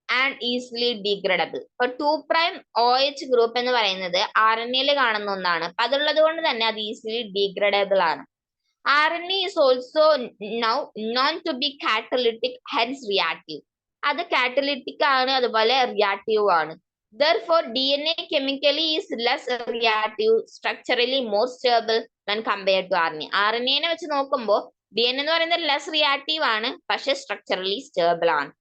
and easily degradable. അപ്പൊ 2' OH ഗ്രൂപ്പ് എന്ന് പറയുന്നത് RNA-യിൽ കാണുന്ന ഒന്നാണ്. അപ്പൊ അതുള്ളത് കൊണ്ട് തന്നെ അത് ഈസിലി ഡീഗ്രഡബിൾ ആണ്. RNA is also now known to be catalytic, hence reactive. അത് കാറ്റലിറ്റിക് ആണ്, അതുപോലെ റിയാക്റ്റീവ് ആണ്. Therefore, DNA chemically is less reactive, structurally more stable when compared to RNA. RNA നെ വെച്ച് നോക്കുമ്പോൾ DNA എന്ന് പറയുന്നത് ലെസ് റിയാക്റ്റീവ് ആണ്, പക്ഷെ സ്ട്രക്ചറലി സ്റ്റേബിൾ ആണ്.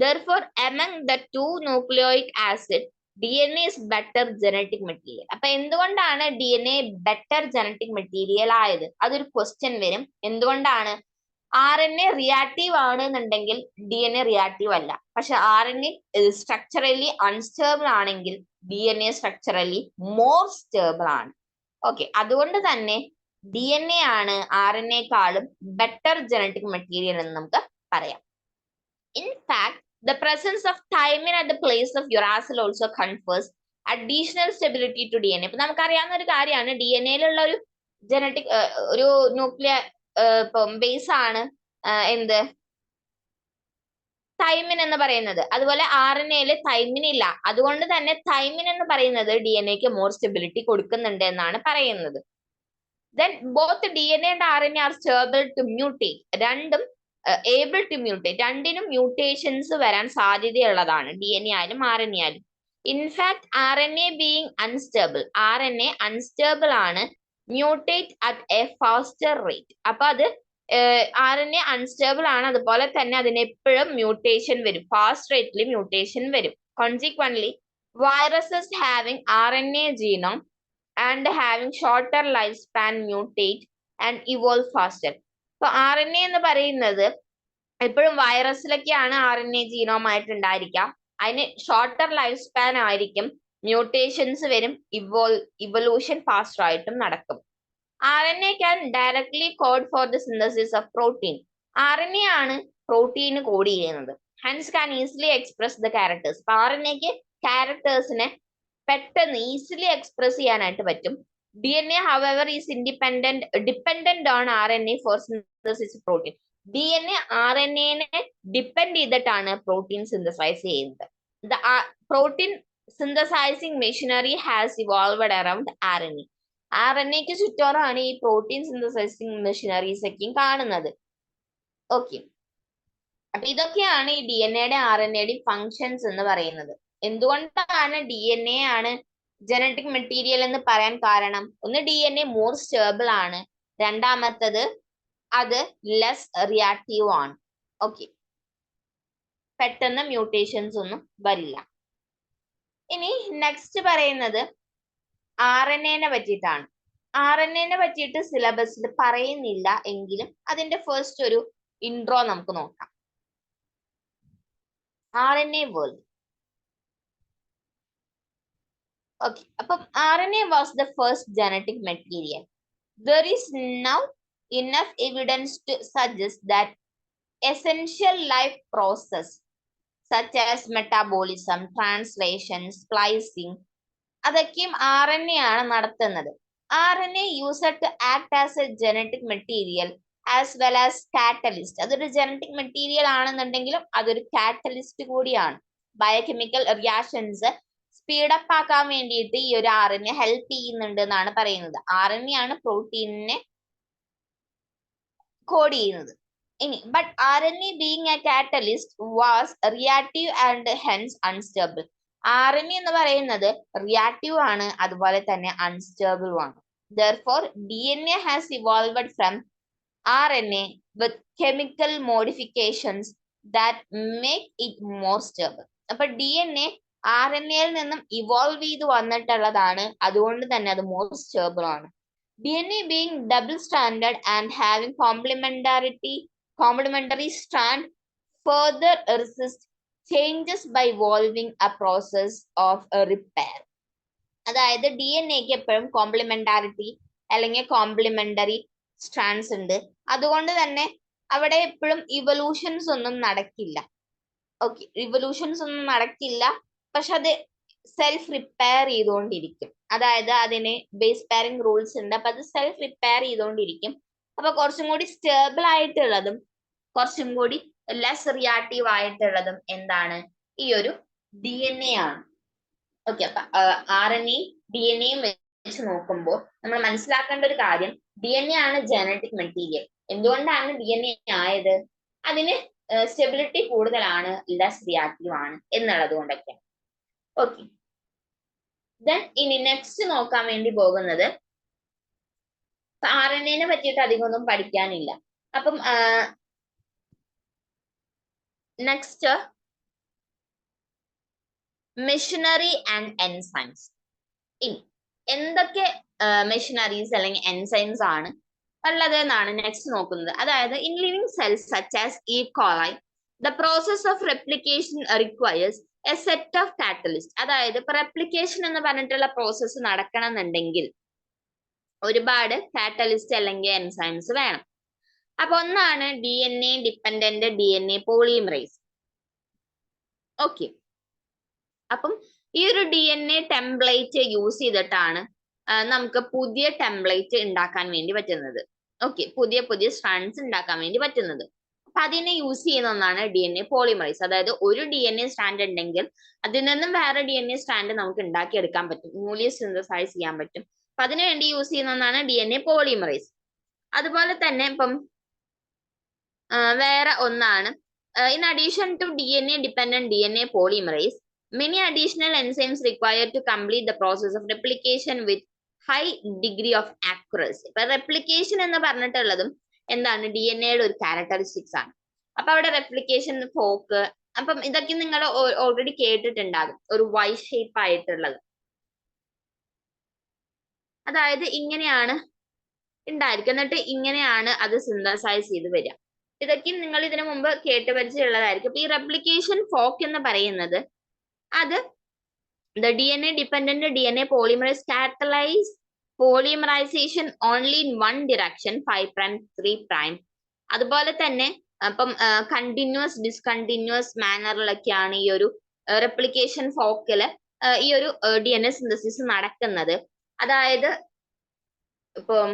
Therefore, among the two nucleic acid, DNA is better genetic material. അപ്പൊ എന്തുകൊണ്ടാണ് DNA ബെറ്റർ ജനറ്റിക് മെറ്റീരിയൽ ആയത്? അതൊരു ക്വസ്റ്റ്യൻ വരും. എന്തുകൊണ്ടാണ്? RNA റിയാക്റ്റീവ് ആണ് എന്നുണ്ടെങ്കിൽ DNA റിയാക്റ്റീവ് അല്ല. പക്ഷെ RNA സ്ട്രക്ചറലി അൺസ്റ്റേബിൾ ആണെങ്കിൽ DNA സ്ട്രക്ചറലി മോർ സ്റ്റേബിൾ ആണ്. ഓക്കെ, അതുകൊണ്ട് തന്നെ DNA ആണ് RNAക്കാളും ബെറ്റർ ജനറ്റിക് മെറ്റീരിയൽ എന്ന് നമുക്ക് പറയാം. In fact, the presence of thymine at the place of uracil also confers additional stability to DNA. ഇപ്പൊ നമുക്കറിയാവുന്ന ഒരു കാര്യമാണ് DNA-യിലുള്ള ഒരു ജനറ്റിക് ഒരു ന്യൂക്ലിയർ ബേസ് ആണ് എന്ത് തൈമിൻ എന്ന് പറയുന്നത്. അതുപോലെ RNA-യിൽ തൈമിൻ ഇല്ല. അതുകൊണ്ട് തന്നെ തൈമിൻ എന്ന് പറയുന്നത് DNA-ക്ക് മോർ സ്റ്റെബിലിറ്റി കൊടുക്കുന്നുണ്ട് എന്നാണ് പറയുന്നത്. Then both DNA and RNA are stable to mutate. രണ്ടും able to mutate. രണ്ടിനും മ്യൂട്ടേഷൻസ് വരാൻ സാധ്യതയുള്ളതാണ്, DNA ആയാലും RNA ആയാലും. In fact RNA being unstable, RNA unstable ആണ്, mutate at a faster rate. അപ്പൊ അത് RNA അൺസ്റ്റേബിൾ ആണ്, അതുപോലെ തന്നെ അതിന് എപ്പോഴും മ്യൂട്ടേഷൻ വരും, ഫാസ്റ്റ് റേറ്റിൽ മ്യൂട്ടേഷൻ വരും. Consequently, viruses having RNA genome and having shorter lifespan mutate and evolve faster. അപ്പൊ RNA എന്ന് പറയുന്നത് എപ്പോഴും വൈറസിലൊക്കെയാണ് RNA ജീനോം ആയിട്ട് ഉണ്ടായിരിക്കുക. അതിന് ഷോർട്ടർ ലൈഫ് സ്പാൻ ആയിരിക്കും, മ്യൂട്ടേഷൻസ് വരും, ഇവല്യൂഷൻ ഫാസ്റ്റർ ആയിട്ടും നടക്കും. RNA can directly code for the synthesis of protein. RNA ആണ് പ്രോട്ടീന് കോഡ് ചെയ്യുന്നത്. Hence can easily express the characters. RNA-ക്ക് ക്യാരക്ടേഴ്സിനെ പെട്ടെന്ന് ഈസിലി എക്സ്പ്രസ് ചെയ്യാനായിട്ട് പറ്റും. DNA, however, is dependent on RNA for synthesis of protein. DNA RNA-നെ ഡിപ്പെൻഡ് ചെയ്തിട്ടാണ് പ്രോട്ടീൻ സിന്തസൈസ് ചെയ്യുന്നത്. The protein synthesizing machinery has evolved around RNA. RNA-ക്ക് ചുറ്റോറാണ് ഈ പ്രോട്ടീൻ സിന്തസൈസിങ് മെഷീനറീസ് ഒക്കെയും കാണുന്നത്. ഓക്കെ, അപ്പൊ ഇതൊക്കെയാണ് ഈ DNA-യുടെ RNA-യുടെയും ഫങ്ഷൻസ് എന്ന് പറയുന്നത്. എന്തുകൊണ്ടാണ് DNA ആണ് ജനറ്റിക് മെറ്റീരിയൽ എന്ന് പറയാൻ കാരണം? ഒന്ന്, DNA മോർ സ്റ്റേബിൾ ആണ്, രണ്ടാമത്തത് അത് ലെസ് റിയാക്റ്റീവ് ആണ്. ഓക്കെ, പെട്ടെന്ന് മ്യൂട്ടേഷൻസ് ഒന്നും വരില്ല. ഇനി നെക്സ്റ്റ് പറയുന്നത് RNA-നെ പറ്റിയിട്ടാണ്. RNA-നെ പറ്റിയിട്ട് സിലബസിൽ പറയുന്നില്ല എങ്കിലും അതിന്റെ ഫസ്റ്റ് ഒരു ഇൻട്രോ നമുക്ക് നോക്കാം. RNA world. Okay, അപ്പം RNA was the first genetic material. There is now enough evidence to suggest that essential life process such as metabolism, translation, splicing, അതൊക്കെയും RNA ആണ് നടത്തുന്നത്. RNA used to act as a genetic material as well as catalyst. അതൊരു ജനറ്റിക് മെറ്റീരിയൽ ആണെന്നുണ്ടെങ്കിലും അതൊരു കാറ്റലിസ്റ്റ് കൂടിയാണ്. ബയോകെമിക്കൽ റിയാക്ഷൻസ് സ്പീഡപ്പ് ആക്കാൻ വേണ്ടിയിട്ട് ഈ ഒരു RNA ഹെൽപ്പ് ചെയ്യുന്നുണ്ട് എന്നാണ് പറയുന്നത്. RNA ആണ് പ്രോട്ടീനിനെ കോഡ് ചെയ്യുന്നത്. ഇനി but RNA being a catalyst was reactive and hence unstable. RNA എന്ന് പറയുന്നത് റിയാക്റ്റീവ് ആണ്, അതുപോലെ തന്നെ അൺസ്റ്റേബിൾ ആണ്. Therefore, DNA has evolved from RNA with chemical modifications that make it more stable. അപ്പൊ DNA RNA-യിൽ നിന്നും ഇവോൾവ് ചെയ്ത് വന്നിട്ടുള്ളതാണ്, അതുകൊണ്ട് തന്നെ അത് മോർ സ്റ്റേബിൾ ആണ്. DNA being double stranded and having complementary strand further resist changes by evolving a process of a repair. അതായത് DNA-ക്ക് എപ്പോഴും കോംപ്ലിമെന്റാരിറ്റി അല്ലെങ്കിൽ കോംപ്ലിമെന്ററി സ്ട്രാൻഡ്സ് ഉണ്ട്, അതുകൊണ്ട് തന്നെ അവിടെ എപ്പോഴും ഇവല്യൂഷൻസ് ഒന്നും നടക്കില്ല. ഓക്കെ, ഇവല്യൂഷൻസ് ഒന്നും നടക്കില്ല, പക്ഷെ അത് സെൽഫ് റിപ്പയർ ചെയ്തുകൊണ്ടിരിക്കും. അതായത് അതിന് ബേസ് പെയറിംഗ് റൂൾസ് ഉണ്ട്, അപ്പൊ അത് സെൽഫ് റിപ്പയർ ചെയ്തുകൊണ്ടിരിക്കും. അപ്പൊ കുറച്ചും കൂടി സ്റ്റേബിൾ ആയിട്ടുള്ളതും കുറച്ചും കൂടി ലെസ് റിയാക്റ്റീവ് ആയിട്ടുള്ളതും എന്താണ്? ഈ ഒരു DNA ആണ്. ഓക്കെ, അപ്പൊ RNA DNA വെച്ച് നോക്കുമ്പോൾ നമ്മൾ മനസ്സിലാക്കേണ്ട ഒരു കാര്യം, DNA ആണ് ജനറ്റിക് മെറ്റീരിയൽ. എന്തുകൊണ്ടാണ് DNA ആയത്? അതിന് സ്റ്റെബിലിറ്റി കൂടുതലാണ്, ലെസ് റിയാക്റ്റീവ് ആണ് എന്നുള്ളത് കൊണ്ടൊക്കെ. ഓക്കെ, ദെൻ ഇനി നെക്സ്റ്റ് നോക്കാൻ വേണ്ടി പോകുന്നത് RNA പറ്റിയിട്ട് അധികം ഒന്നും പഠിക്കാനില്ല. അപ്പം നെക്സ്റ്റ് മെഷീനറി ആൻഡ് എൻസൈംസ്. ഇനി എന്തൊക്കെ മെഷീനറീസ് അല്ലെങ്കിൽ എൻസൈംസ് ആണ് ഉള്ളത് എന്നാണ് നെക്സ്റ്റ് നോക്കുന്നത്. അതായത് in living cells such as E. coli the process of replication requires A set of catalyst. അതായത് ഇപ്പൊ റെപ്ലിക്കേഷൻ എന്ന് പറഞ്ഞിട്ടുള്ള പ്രോസസ്സ് നടക്കണം എന്നുണ്ടെങ്കിൽ ഒരുപാട് കാറ്റലിസ്റ്റ് അല്ലെങ്കിൽ എൻസൈംസ് വേണം. അപ്പൊ ഒന്നാണ് DNA dependent DNA polymerase. Okay, അപ്പം ഈ ഒരു DNA ടെംപ്ലേറ്റ് യൂസ് ചെയ്തിട്ടാണ് നമുക്ക് പുതിയ ടെംപ്ലേറ്റ് ഉണ്ടാക്കാൻ വേണ്ടി പറ്റുന്നത്. ഓക്കെ, പുതിയ പുതിയ സ്ട്രാൻഡ്സ് ഉണ്ടാക്കാൻ വേണ്ടി പറ്റുന്നത്. അപ്പൊ അതിനെ യൂസ് ചെയ്യുന്ന ഒന്നാണ് DNA പോളിമറേസ്. അതായത് ഒരു DNA സ്ട്രാൻഡ് ഉണ്ടെങ്കിൽ അതിൽ നിന്നും വേറെ DNA സ്ട്രാൻഡ് നമുക്ക് ഉണ്ടാക്കിയെടുക്കാൻ പറ്റും, ന്യൂക്ലിയസ് സിന്തസൈസ് ചെയ്യാൻ പറ്റും. അപ്പൊ അതിനു വേണ്ടി യൂസ് ചെയ്യുന്ന ഒന്നാണ് DNA പോളിമറേസ്. അതുപോലെ തന്നെ ഇപ്പം വേറെ ഒന്നാണ് in addition to DNA dependent DNA polymerase, many additional enzymes required to complete the process of replication with high degree of accuracy. ഇപ്പൊ റെപ്ലിക്കേഷൻ എന്ന് പറഞ്ഞിട്ടുള്ളതും എന്താണ് DNA-യുടെ ഒരു ക്യാരക്ടറിസ്റ്റിക്സ് ആണ്. അപ്പൊ അവിടെ റെപ്ലിക്കേഷൻ ഫോക്ക്, അപ്പം ഇതൊക്കെ നിങ്ങൾ ഓൾറെഡി കേട്ടിട്ടുണ്ടാകും, ഒരു വൈ ഷേപ്പ് ആയിട്ടുള്ളത്. അതായത് ഇങ്ങനെയാണ് ഉണ്ടായിരിക്കും, എന്നിട്ട് ഇങ്ങനെയാണ് അത് സിന്തസൈസ് ചെയ്ത് വരിക. ഇതൊക്കെ നിങ്ങൾ ഇതിനു മുമ്പ് കേട്ടുപരിചയമുള്ളതായിരിക്കും. ഈ റെപ്ലിക്കേഷൻ ഫോക്ക് എന്ന് പറയുന്നത് അത് the DNA dependent DNA polymerase catalyze polymerization only in one direction 5' 3'. അതുപോലെ തന്നെ അപ്പം കണ്ടിന്യൂസ് ഡിസ്കണ്ടിന്യൂസ് മാനറിലൊക്കെയാണ് ഈ ഒരു റെപ്ലിക്കേഷൻ ഫോക്കില് ഈ ഒരു DNA സിന്തസിസ് നടക്കുന്നത്. അതായത് ഇപ്പം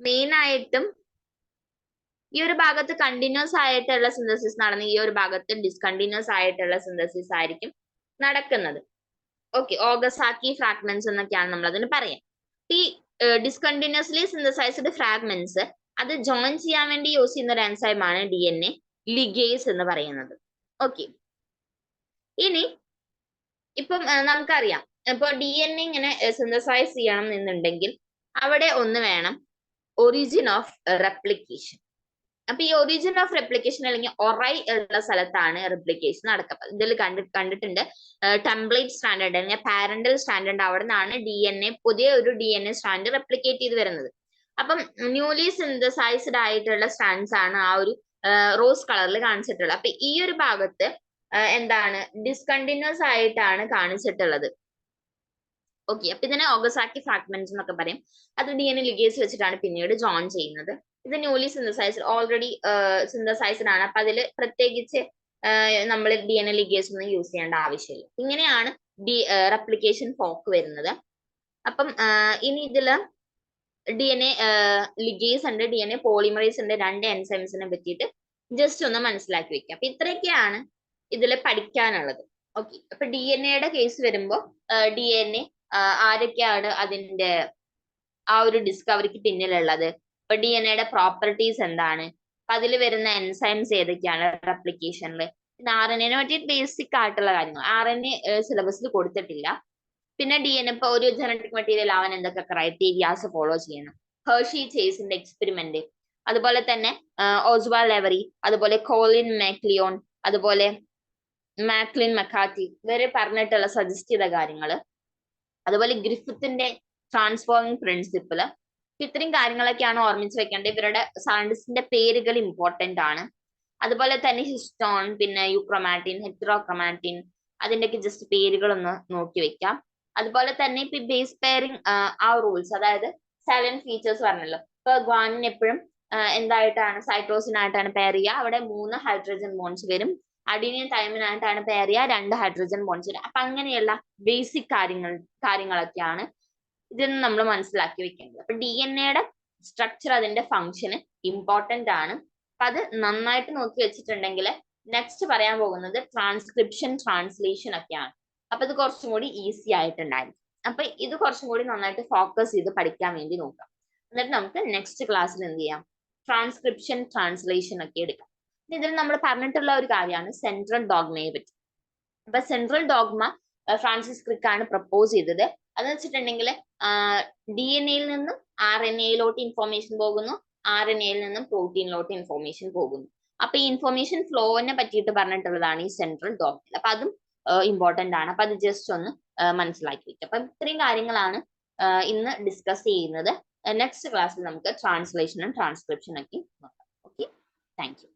മെയിൻ ആയിട്ടും ഈ ഒരു ഭാഗത്ത് കണ്ടിന്യൂസ് ആയിട്ടുള്ള സിന്തസിസ് നടന്ന് ഈ ഒരു ഭാഗത്ത് ഡിസ്കണ്ടിന്യൂസ് ആയിട്ടുള്ള സിന്തസിസ് ആയിരിക്കും നടക്കുന്നത്. ഓക്കെ, ഓഗസാക്കി ഫ്രാഗ്മെന്റ്സ് എന്നൊക്കെയാണ് നമ്മൾ അതിന് പറയാം. ഈ ഡിസ്കണ്ടിന്യൂസ്ലി സിന്തസൈസ്ഡ് ഫ്രാഗ്മെന്റ്സ് അത് ജോയിൻ ചെയ്യാൻ വേണ്ടി യൂസ് ചെയ്യുന്ന ഒരു എൻസൈമാണ് DNA ലിഗേസ് എന്ന് പറയുന്നത്. ഓക്കെ, ഇനി ഇപ്പം നമുക്കറിയാം, ഇപ്പൊ DNA ഇങ്ങനെ സിന്തസൈസ് ചെയ്യണം എന്നുണ്ടെങ്കിൽ അവിടെ ഒന്ന് വേണം ഒറിജിൻ ഓഫ് റെപ്ലിക്കേഷൻ. അപ്പൊ ഈ ഒറിജിൻ ഓഫ് റെപ്ലിക്കേഷൻ അല്ലെങ്കിൽ ഒറൈ ഉള്ള സ്ഥലത്താണ് റെപ്ലിക്കേഷൻ നടക്കുക. ഇതിൽ കണ്ടിട്ടുണ്ട് ടെംപ്ലേറ്റ് സ്റ്റാൻഡേർഡ് അല്ലെങ്കിൽ പാരന്റൽ സ്റ്റാൻഡേർഡ്, അവിടെ നിന്നാണ് DNA പുതിയ ഒരു DNA സ്റ്റാൻഡ് റെപ്ലിക്കേറ്റ് ചെയ്ത് വരുന്നത്. അപ്പം ന്യൂലി സിന്തസൈസ്ഡ് ആയിട്ടുള്ള സ്റ്റാൻഡ്സ് ആണ് ആ ഒരു റോസ് കളറിൽ കാണിച്ചിട്ടുള്ളത്. അപ്പൊ ഈ ഒരു ഭാഗത്ത് എന്താണ് ഡിസ്കണ്ടിന്യൂസ് ആയിട്ടാണ് കാണിച്ചിട്ടുള്ളത്. ഓക്കെ, അപ്പൊ ഇതിനെ ഓഗസാക്കി ഫ്രാഗ്മെന്റ്സ് എന്നൊക്കെ പറയും. അത് DNA ലിഗേസ് വെച്ചിട്ടാണ് പിന്നീട് ജോയിൻ ചെയ്യുന്നത്. ഇത് ന്യൂലി സിന്തസൈസ്ഡ്, ഓൾറെഡി സിന്തസൈസ്ഡ് ആണ്. അപ്പൊ അതിൽ പ്രത്യേകിച്ച് നമ്മൾ DNA ലിഗേസ് ഒന്നും യൂസ് ചെയ്യേണ്ട ആവശ്യമില്ല. ഇങ്ങനെയാണ് റെപ്ലിക്കേഷൻ ഫോക്ക് വരുന്നത്. അപ്പം ഇനി ഇതില് DNA ലിഗേസ് ഉണ്ട്, DNA പോളിമറേസ് ഉണ്ട്, രണ്ട് എൻസൈംസിനെ പറ്റിയിട്ട് ജസ്റ്റ് ഒന്ന് മനസ്സിലാക്കി വെക്കാം. അപ്പൊ ഇത്രയൊക്കെയാണ് ഇതിൽ പഠിക്കാനുള്ളത്. ഓക്കെ, അപ്പൊ DNA-യുടെ കേസ് വരുമ്പോൾ DNA ആരൊക്കെയാണ് അതിന്റെ ആ ഒരു ഡിസ്കവറിക്ക് പിന്നിലുള്ളത്, ഇപ്പൊ DNA-യുടെ പ്രോപ്പർട്ടീസ് എന്താണ്, അപ്പൊ അതിൽ വരുന്ന എൻസൈംസ് ഏതൊക്കെയാണ് റെപ്ലിക്കേഷനിൽ. പിന്നെ RNA-നെ പറ്റി ബേസിക് ആയിട്ടുള്ള കാര്യങ്ങൾ RNA സിലബസിൽ കൊടുത്തിട്ടില്ല. പിന്നെ DNA ഇപ്പൊ ഒരു ജനറ്റിക് മെറ്റീരിയൽ ആവാൻ എന്തൊക്കെ ക്രൈറ്റീരിയാസ് ഫോളോ ചെയ്യണം, ഹെർഷി ചേസിന്റെ എക്സ്പെരിമെന്റ്, അതുപോലെ തന്നെ ഓസ്വാൾഡ് ലെവറി, അതുപോലെ കോളിൻ മാക്ലിയോൺ, അതുപോലെ മാക്ലിൻ മക്കാർത്തി ഇവരെ പറഞ്ഞിട്ടുള്ള സജസ്റ്റ് ചെയ്ത കാര്യങ്ങള്, അതുപോലെ ഗ്രിഫിത്തിന്റെ ട്രാൻസ്ഫോമിംഗ് പ്രിൻസിപ്പിള്. ഇത്രയും കാര്യങ്ങളൊക്കെയാണ് ഓർമ്മിച്ച് വെക്കേണ്ടത്. ഇവരുടെ സയന്റിസ്റ്റിന്റെ പേരുകൾ ഇമ്പോർട്ടന്റ് ആണ്. അതുപോലെ തന്നെ ഹിസ്റ്റോൺ, പിന്നെ യൂക്രോമാറ്റിൻ, ഹെറ്ററോക്രോമാറ്റിൻ, അതിന്റെയൊക്കെ ജസ്റ്റ് പേരുകളൊന്ന് നോക്കി വെക്കാം. അതുപോലെ തന്നെ ഇപ്പൊ ബേസ് പെയറിംഗ് ആ റൂൾസ്, അതായത് സൈലന്റ് ഫീച്ചേഴ്സ് പറഞ്ഞല്ലോ. ഇപ്പൊ ഗ്വാനിൻ എപ്പോഴും എന്തായിട്ടാണ് സൈറ്റോസിൻ ആയിട്ടാണ് പെയർ ചെയ്യുക, അവിടെ 3 ഹൈഡ്രജൻ ബോൺസ് വരും. അഡിനിൻ തൈമിനായിട്ടാണ് പെയർ ചെയ്യുക, 2 ഹൈഡ്രജൻ ബോൺസ് വരും. അപ്പൊ അങ്ങനെയുള്ള ബേസിക് കാര്യങ്ങളൊക്കെയാണ് ഇതിൽ നിന്ന് നമ്മൾ മനസ്സിലാക്കി വെക്കേണ്ടത്. അപ്പൊ DNA-യുടെ സ്ട്രക്ചർ, അതിന്റെ ഫംഗ്ഷന് ഇമ്പോർട്ടന്റ് ആണ്. അപ്പൊ അത് നന്നായിട്ട് നോക്കി വെച്ചിട്ടുണ്ടെങ്കിൽ നെക്സ്റ്റ് പറയാൻ പോകുന്നത് ട്രാൻസ്ക്രിപ്ഷൻ, ട്രാൻസ്ലേഷൻ ഒക്കെയാണ്. അപ്പൊ ഇത് കുറച്ചും കൂടി ഈസി ആയിട്ടുണ്ടായിരിക്കും. അപ്പൊ ഇത് കുറച്ചും കൂടി നന്നായിട്ട് ഫോക്കസ് ചെയ്ത് പഠിക്കാൻ വേണ്ടി നോക്കാം. എന്നിട്ട് നമുക്ക് നെക്സ്റ്റ് ക്ലാസ്സിൽ എന്ത് ചെയ്യാം, ട്രാൻസ്ക്രിപ്ഷൻ, ട്രാൻസ്ലേഷൻ ഒക്കെ എടുക്കാം. ഇതിൽ നമ്മൾ പറഞ്ഞിട്ടുള്ള ഒരു കാര്യമാണ് സെൻട്രൽ ഡോഗ്മയെ പറ്റി. അപ്പൊ സെൻട്രൽ ഡോഗ്മ ഫ്രാൻസിസ് ക്രിക്ക് ആണ് പ്രപ്പോസ് ചെയ്തത്. അതെന്ന് വെച്ചിട്ടുണ്ടെങ്കിൽ DNA-യിൽ നിന്നും RNA-യിലോട്ട് ഇൻഫോർമേഷൻ പോകുന്നു, RNA-യിൽ നിന്നും പ്രോട്ടീനിലോട്ട് ഇൻഫോർമേഷൻ പോകുന്നു. അപ്പൊ ഈ ഇൻഫോർമേഷൻ ഫ്ലോനെ പറ്റിയിട്ട് പറഞ്ഞിട്ടുള്ളതാണ് ഈ സെൻട്രൽ ഡോഗ്മ. അപ്പൊ അതും ഇമ്പോർട്ടന്റ് ആണ്. അപ്പൊ അത് ജസ്റ്റ് ഒന്ന് മനസ്സിലാക്കി വെക്കുക. അപ്പൊ ഇത്രയും കാര്യങ്ങളാണ് ഇന്ന് ഡിസ്കസ് ചെയ്യുന്നത്. നെക്സ്റ്റ് ക്ലാസ്സിൽ നമുക്ക് ട്രാൻസ്ലേഷനും ട്രാൻസ്ക്രിപ്ഷനും ഒക്കെ നോക്കാം. Okay, thank you.